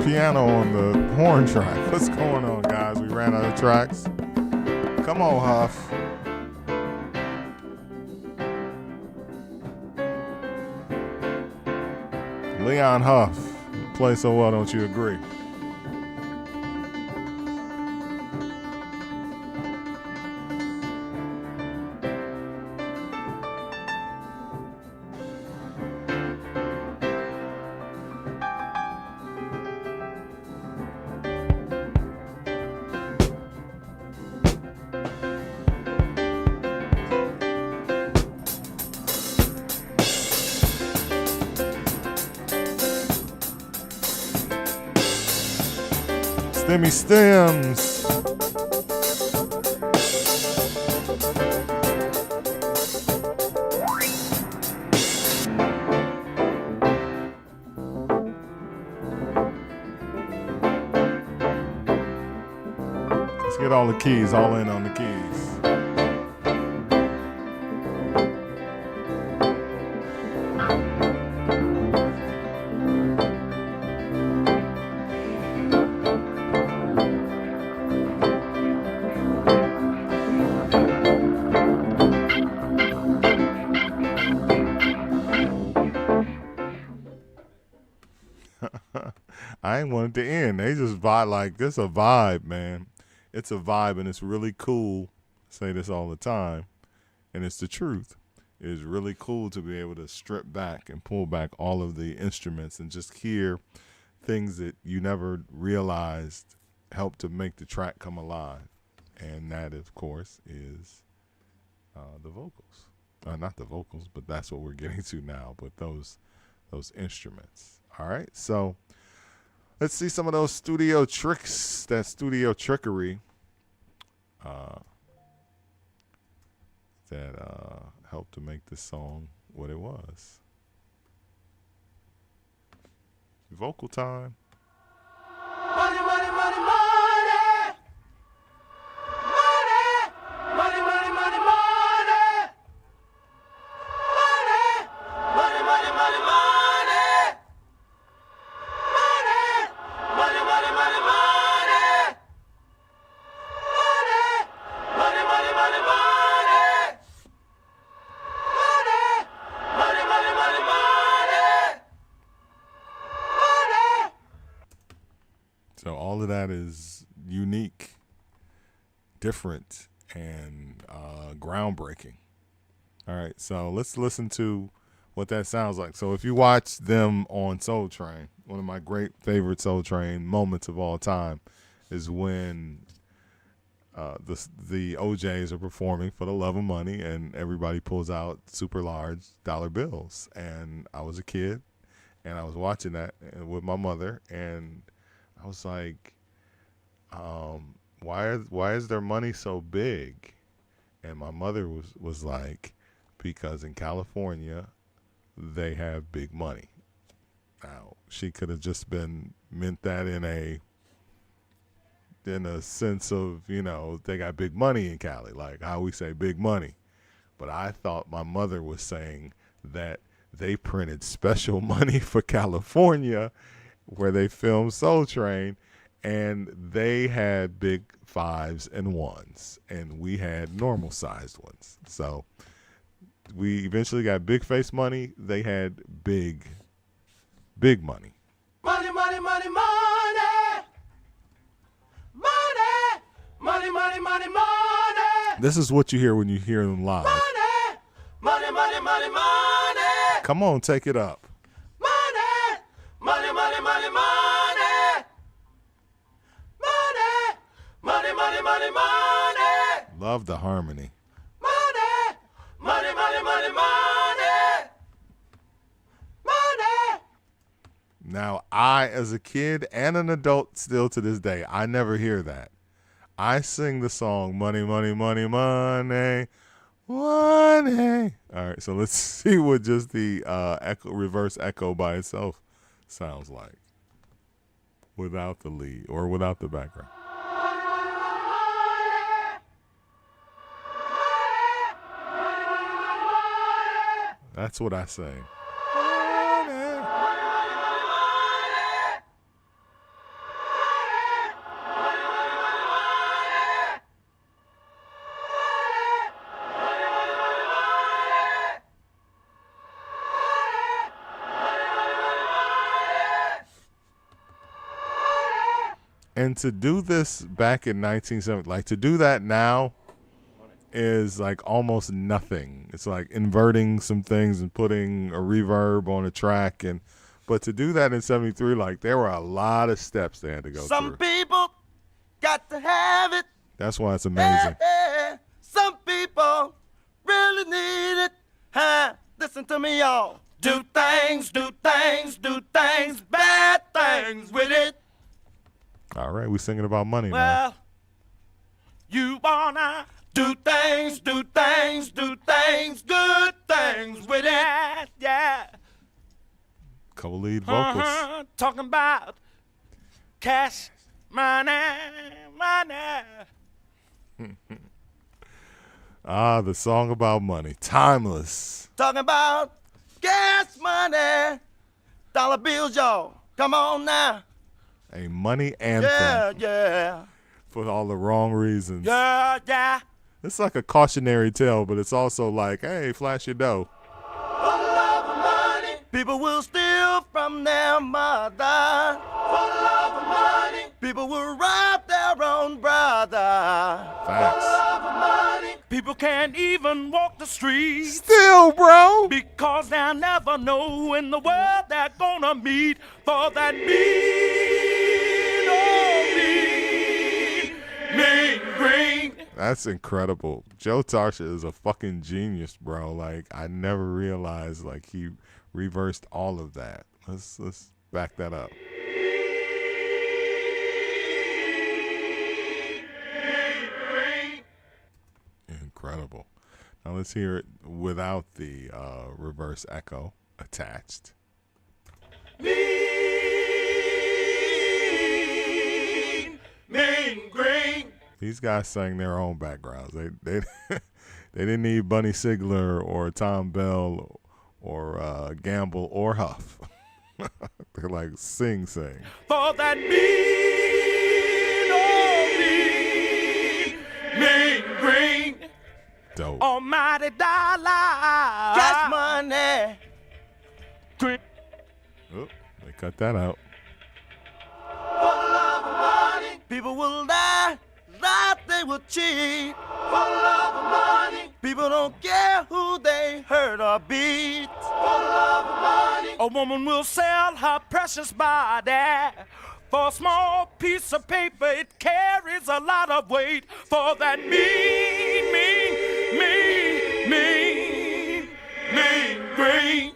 piano on the horn track. What's going on, guys? We ran out of tracks. Come on, Huff. Leon Huff. You play so well, don't you agree? Stemmy stems. Let's get all the keys, all in on the keys. I ain't want it to end. They just vibe like this. A vibe, man. It's a vibe, and it's really cool. I say this all the time, and it's the truth. It's really cool to be able to strip back and pull back all of the instruments and just hear things that you never realized help to make the track come alive. And that, of course, is the vocals. Not the vocals, but that's what we're getting to now. But those instruments. All right, so let's see some of those studio tricks, that studio trickery that helped to make this song what it was. Vocal time. Money, money, money, money. Money, money, money, money, money. Money, money, money, money, money. So all of that is unique, different, and groundbreaking. All right, so let's listen to what that sounds like. So if you watch them on Soul Train, one of my great favorite Soul Train moments of all time is when the OJs are performing For the Love of Money, and everybody pulls out super large dollar bills. And I was a kid, and I was watching that with my mother, and I was like, why is their money so big? And my mother was like, because in California, they have big money. Now, she could have just meant that in a sense of, they got big money in Cali, like how we say big money. But I thought my mother was saying that they printed special money for California where they filmed Soul Train, and they had big 5s and 1s, and we had normal sized ones. So we eventually got big face money. They had big money. Money, money, money, money. Money, money, money, money, money. This is what you hear when you hear them live. Money, money, money, money, money. Come on, take it up. Money, money, money, money, money. Money, money, money, money, money. Love the harmony. Money, money, money, money, money. Money. Now, I, as a kid and an adult still to this day, I never hear that. I sing the song, money, money, money, money, money. All right, so let's see what just the reverse echo by itself sounds like without the lead or without the background. That's what I say. And to do this back in 1970, like to do that now is like almost nothing. It's like inverting some things and putting a reverb on a track. But to do that in 73, like there were a lot of steps they had to go Some through. people got to have it. That's why it's amazing. Yeah. Some people really need it. Huh? Listen to me, y'all. Do things, bad things with it. All right, we singing about money now. Well, you wanna do things, good things with it. Yeah. Couple lead vocals. Talking about cash, money. The song about money. Timeless. Talking about gas money. Dollar bills, y'all. Come on now. A money anthem. Yeah. For all the wrong reasons. Yeah. It's like a cautionary tale, but it's also like, hey, flash your dough. For the love of money, people will steal from their mother. For the love of money, people will rob their own brother. Facts. For the love of money, people can't even walk the streets. Still, bro. Because they'll never know in the world they're gonna meet for that mean green. That's incredible. Joe Tarsha is a fucking genius, bro. Like I never realized like he reversed all of that. Let's back that up. Incredible. Now let's hear it without the reverse echo attached. Mean green. These guys sang their own backgrounds. They they didn't need Bunny Sigler or Tom Bell or Gamble or Huff. They're like sing. For that mean green. Dope. Almighty dollar. Cash money. Green. Oh, they cut that out. For the love of money, people will lie, they will cheat. For the love of money, people don't care who they hurt or beat. For the love of money, a woman will sell her precious body for a small piece of paper. It carries a lot of weight for that mean green.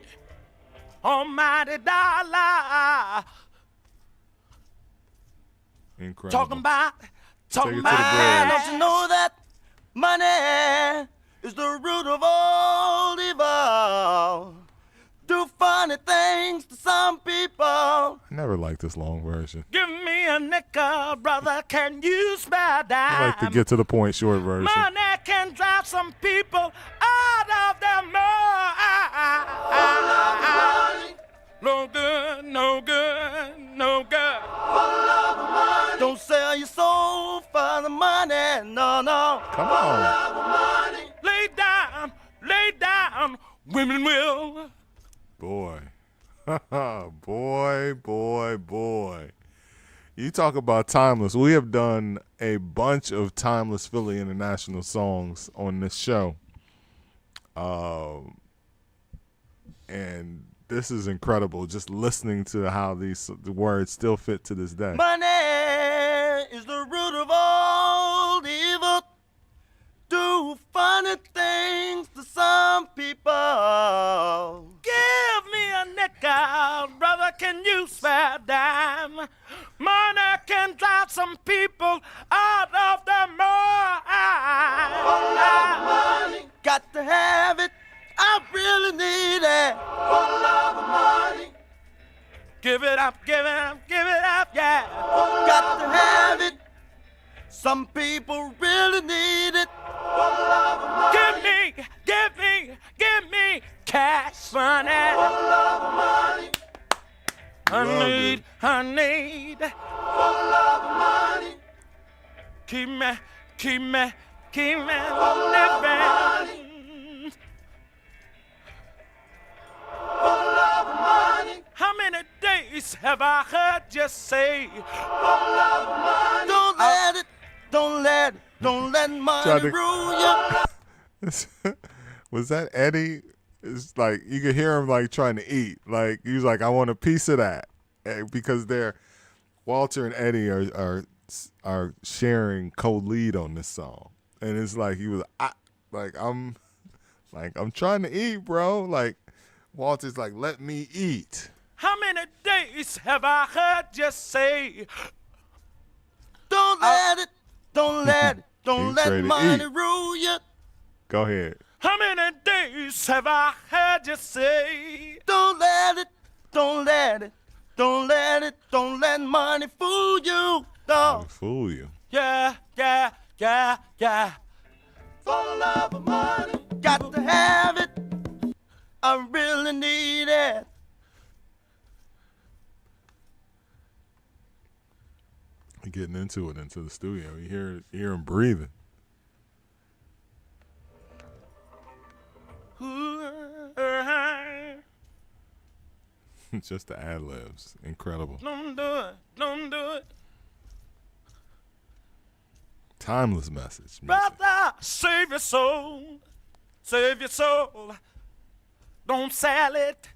Almighty dollar. Incredible. Talking about, Don't you know that money is the root of all evil? Do funny things to some people. I never liked this long version. Give me a nickel, brother, can you spare a dime? I like to get to the point short version. Money can drive some people out of their mind. No good, no good, no good. Don't sell your soul for the money, no. Come on. Lay down, women will. Boy. boy. You talk about timeless. We have done a bunch of timeless Philly International songs on this show. And this is incredible, just listening to how the words still fit to this day. Money is the root of all evil. Do funny things to some people. Give me a nickel, brother, can you spare a dime? Money can drive some people out of their mind. Money. Got to have it, I really need it. For the love of money. Give it up, yeah. Got to have it. Some people really need it. For the love of money. Give me cash money. For the love of money. I need. For the love of money. Keep me living. For the love of money. How many days days have I heard you say, don't let it, don't let it, don't let money rule you. Was that Eddie? It's like you could hear him like trying to eat. Like he was like, "I want a piece of that," because Walter and Eddie are sharing co-lead on this song, and it's like he was I'm trying to eat, bro. Like Walter's like, "Let me eat." How many days have I heard you say, don't let it, don't let it, don't let money rule you? Go ahead. How many days have I heard you say, don't let it, don't let it, don't let it, don't let money fool you? No. Fool you. Yeah, yeah, yeah, yeah. For the love of money, got to have it. I really need it. Getting into the studio. You hear him breathing. Just the ad-libs. Incredible. Don't do it. Don't do it. Timeless message. Music. Brother, save your soul. Save your soul. Don't sell it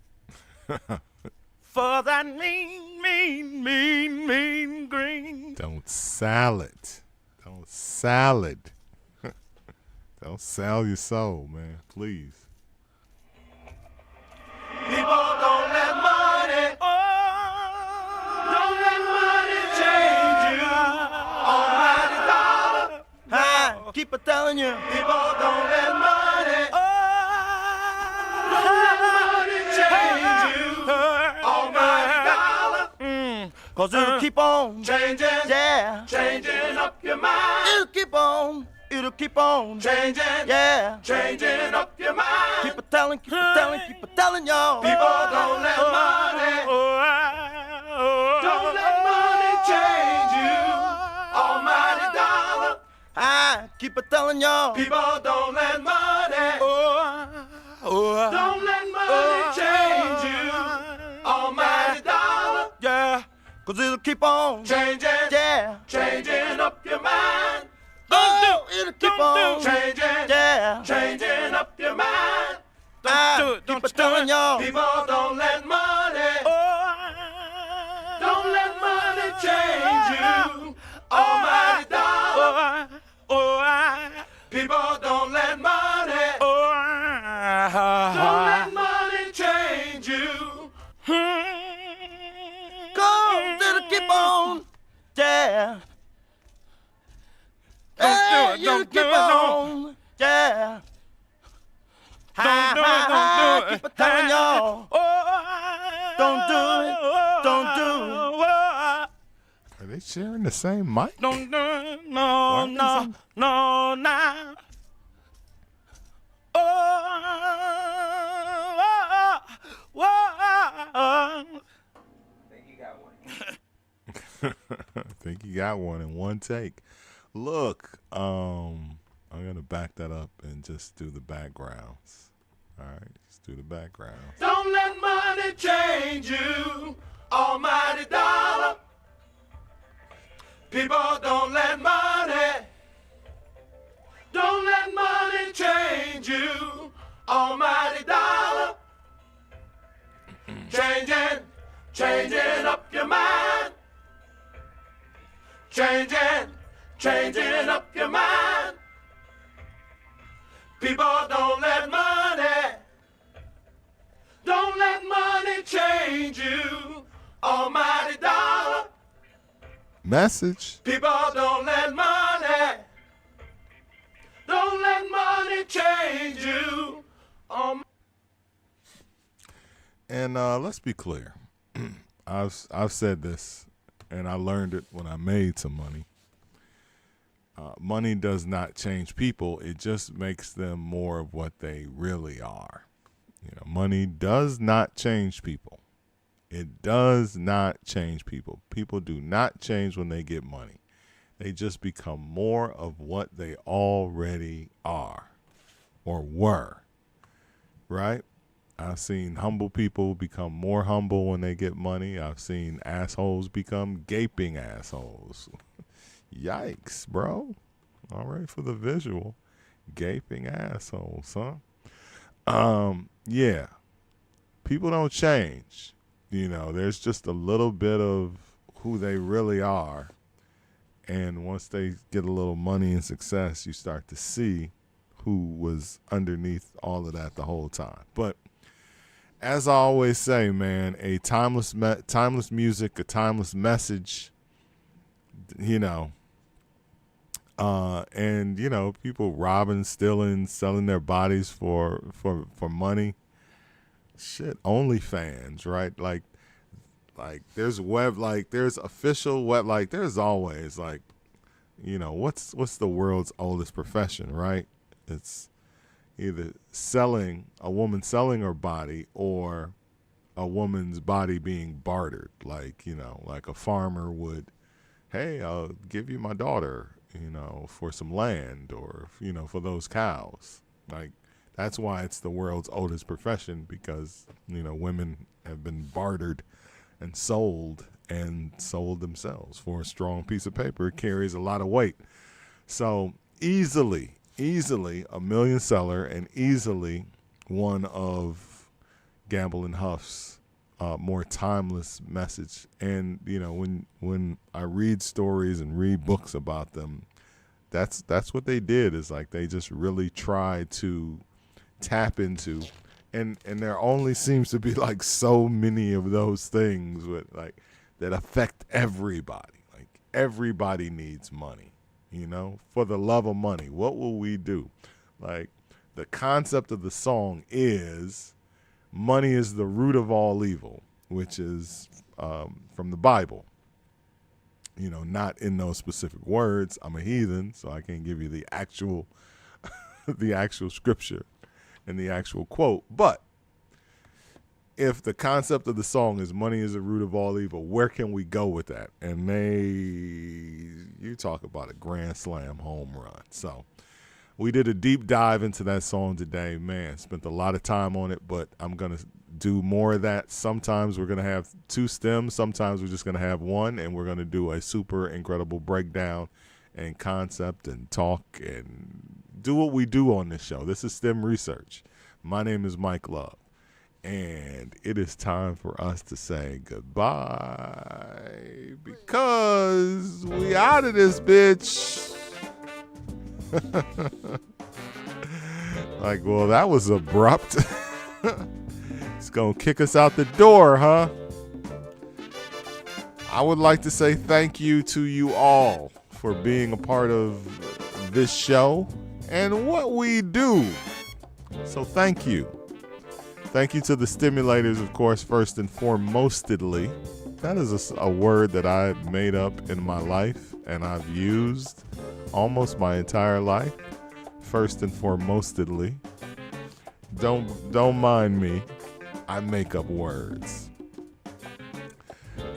for that mean, mean, mean, mean green. Don't sell it. Don't sell it. Don't sell your soul, man. Please. People don't let money, don't let money change you. Almighty dollar, I keep a telling you. People don't let money, don't let money change you. Almighty dollar, 'cause it'll keep on changing, yeah, changing up your mind. It'll keep on changing, yeah, changing up your mind. Keep it telling, y'all. People don't let money, don't let money change you. Almighty dollar, I keep it telling y'all. People don't let money, don't let money change you. Almighty dollar, yeah, 'cause it'll keep on changing, yeah, changing up your mind. It'll keep on changing, yeah, changing up your mind. Don't keep telling y'all. People don't let money, don't let money change you. Almighty dollar, people don't let money, don't let money change you. 'Cause it'll keep on, yeah. Don't do it, on, yeah. Don't do it. Keep it telling y'all. Don't do it, don't do it. Are they sharing the same mic? Don't do it, no. I think you got one in one take. Look, I'm gonna back that up and just do the backgrounds. All right, just do the backgrounds. Don't let money change you, almighty dollar. People don't let money, don't let money change you, almighty dollar. Changing up your mind. Changing up your mind. People don't let money change you. Almighty dollar. Message. People don't let money change you. And let's be clear. I've said this, and I learned it when I made some money. Money does not change people. It just makes them more of what they really are. Money does not change people. It does not change people. People do not change when they get money. They just become more of what they already are or were, right? I've seen humble people become more humble when they get money. I've seen assholes become gaping assholes. Yikes, bro. All right, for the visual. Gaping assholes, huh? Yeah. People don't change. There's just a little bit of who they really are. And once they get a little money and success, you start to see who was underneath all of that the whole time. But as I always say, man, a timeless music, a timeless message, and people robbing, stealing, selling their bodies for money. Shit, OnlyFans, right? Like there's there's official web, there's always what's the world's oldest profession, right? It's either a woman selling her body or a woman's body being bartered. Like a farmer would, hey, I'll give you my daughter, for some land or, for those cows. Like, that's why it's the world's oldest profession, because, women have been bartered and sold themselves for a strong piece of paper. It carries a lot of weight. So easily a million seller, and easily one of Gamble and Huff's more timeless message. And when I read stories and read books about them, that's what they did, is they just really tried to tap into, and there only seems to be so many of those things with that affect everybody. Everybody needs money, for the love of money. What will we do? The concept of the song is money is the root of all evil, which is from the Bible. Not in those specific words. I'm a heathen, so I can't give you the actual the actual scripture and the actual quote. But if the concept of the song is money is the root of all evil, where can we go with that? And you talk about a grand slam home run. So we did a deep dive into that song today. Man, spent a lot of time on it, but I'm going to do more of that. Sometimes we're going to have 2 stems. Sometimes we're just going to have one, and we're going to do a super incredible breakdown and concept and talk and do what we do on this show. This is STEM Research. My name is Mike Love, and it is time for us to say goodbye, because we out of this bitch. Well, that was abrupt. It's gonna kick us out the door, huh? I would like to say thank you to you all for being a part of this show and what we do. So thank you. Thank you to the stimulators, of course, first and foremostedly. That is a word that I made up in my life and I've used almost my entire life. First and foremostedly. Don't mind me. I make up words.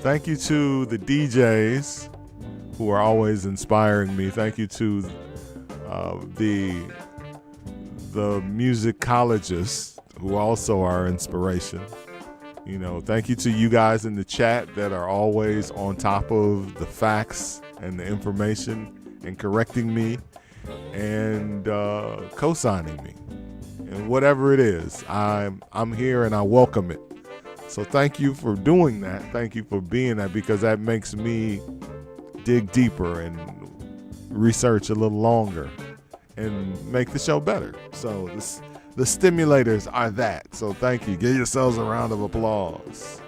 Thank you to the DJs who are always inspiring me. Thank you to the musicologists who also are inspiration. Thank you to you guys in the chat that are always on top of the facts and the information and correcting me and co-signing me. And whatever it is, I'm here and I welcome it. So thank you for doing that. Thank you for being that, because that makes me dig deeper and research a little longer and make the show better. So the stimulators are that. So thank you. Give yourselves a round of applause.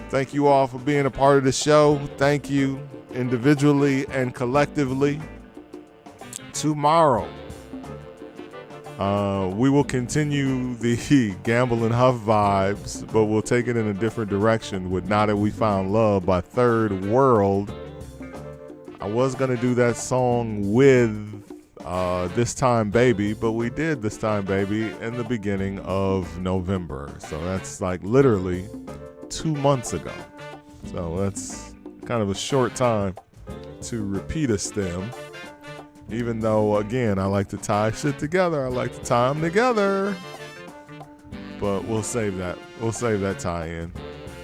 Thank you all for being a part of the show. Thank you individually and collectively. Tomorrow, we will continue the Gamble and Huff vibes, but we'll take it in a different direction with Now That We Found Love by Third World. I was going to do that song with This Time Baby, but we did This Time Baby in the beginning of November. So that's literally 2 months ago. So that's kind of a short time to repeat a stem. Even though, again, I like to tie shit together. I like to tie them together. But we'll save that. We'll save that tie-in.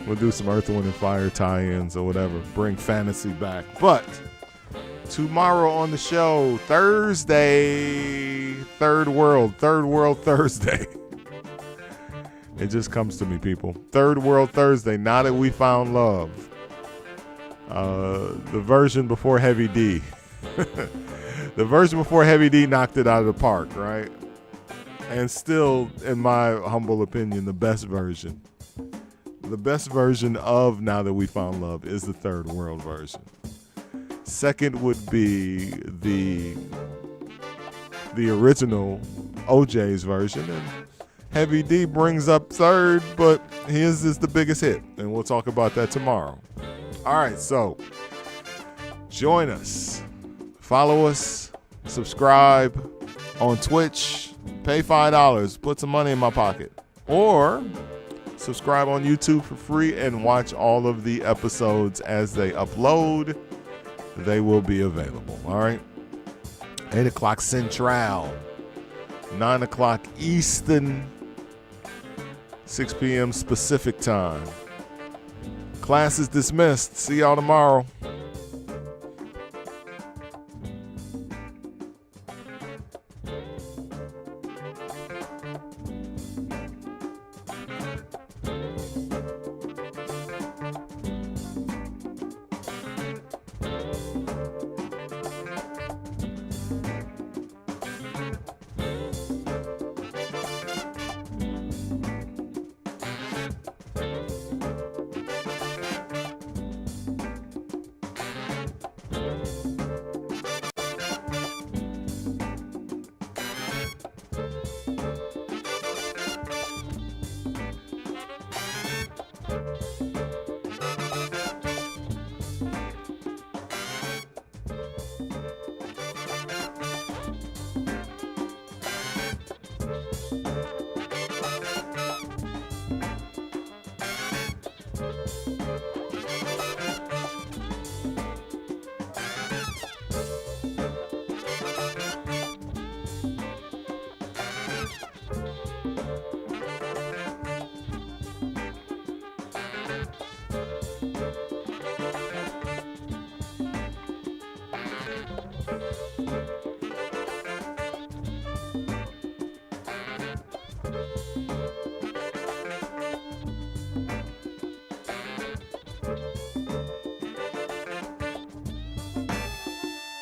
We'll do some Earth, Wind, and Fire tie-ins or whatever. Bring fantasy back. But tomorrow on the show, Thursday, Third World Thursday. It just comes to me, people. Third World Thursday, Now That We Found Love. The version before Heavy D. The version before Heavy D knocked it out of the park, right? And still, in my humble opinion, the best version. The best version of Now That We Found Love is the Third World version. Second would be the original OJ's version. And Heavy D brings up third, but his is the biggest hit. And we'll talk about that tomorrow. All right, so join us. Follow us. Subscribe on Twitch. Pay $5. Put some money in my pocket. Or subscribe on YouTube for free and watch all of the episodes as they upload. They will be available. All right. 8 o'clock Central. 9 o'clock Eastern. 6 p.m. Pacific time. Class is dismissed. See y'all tomorrow.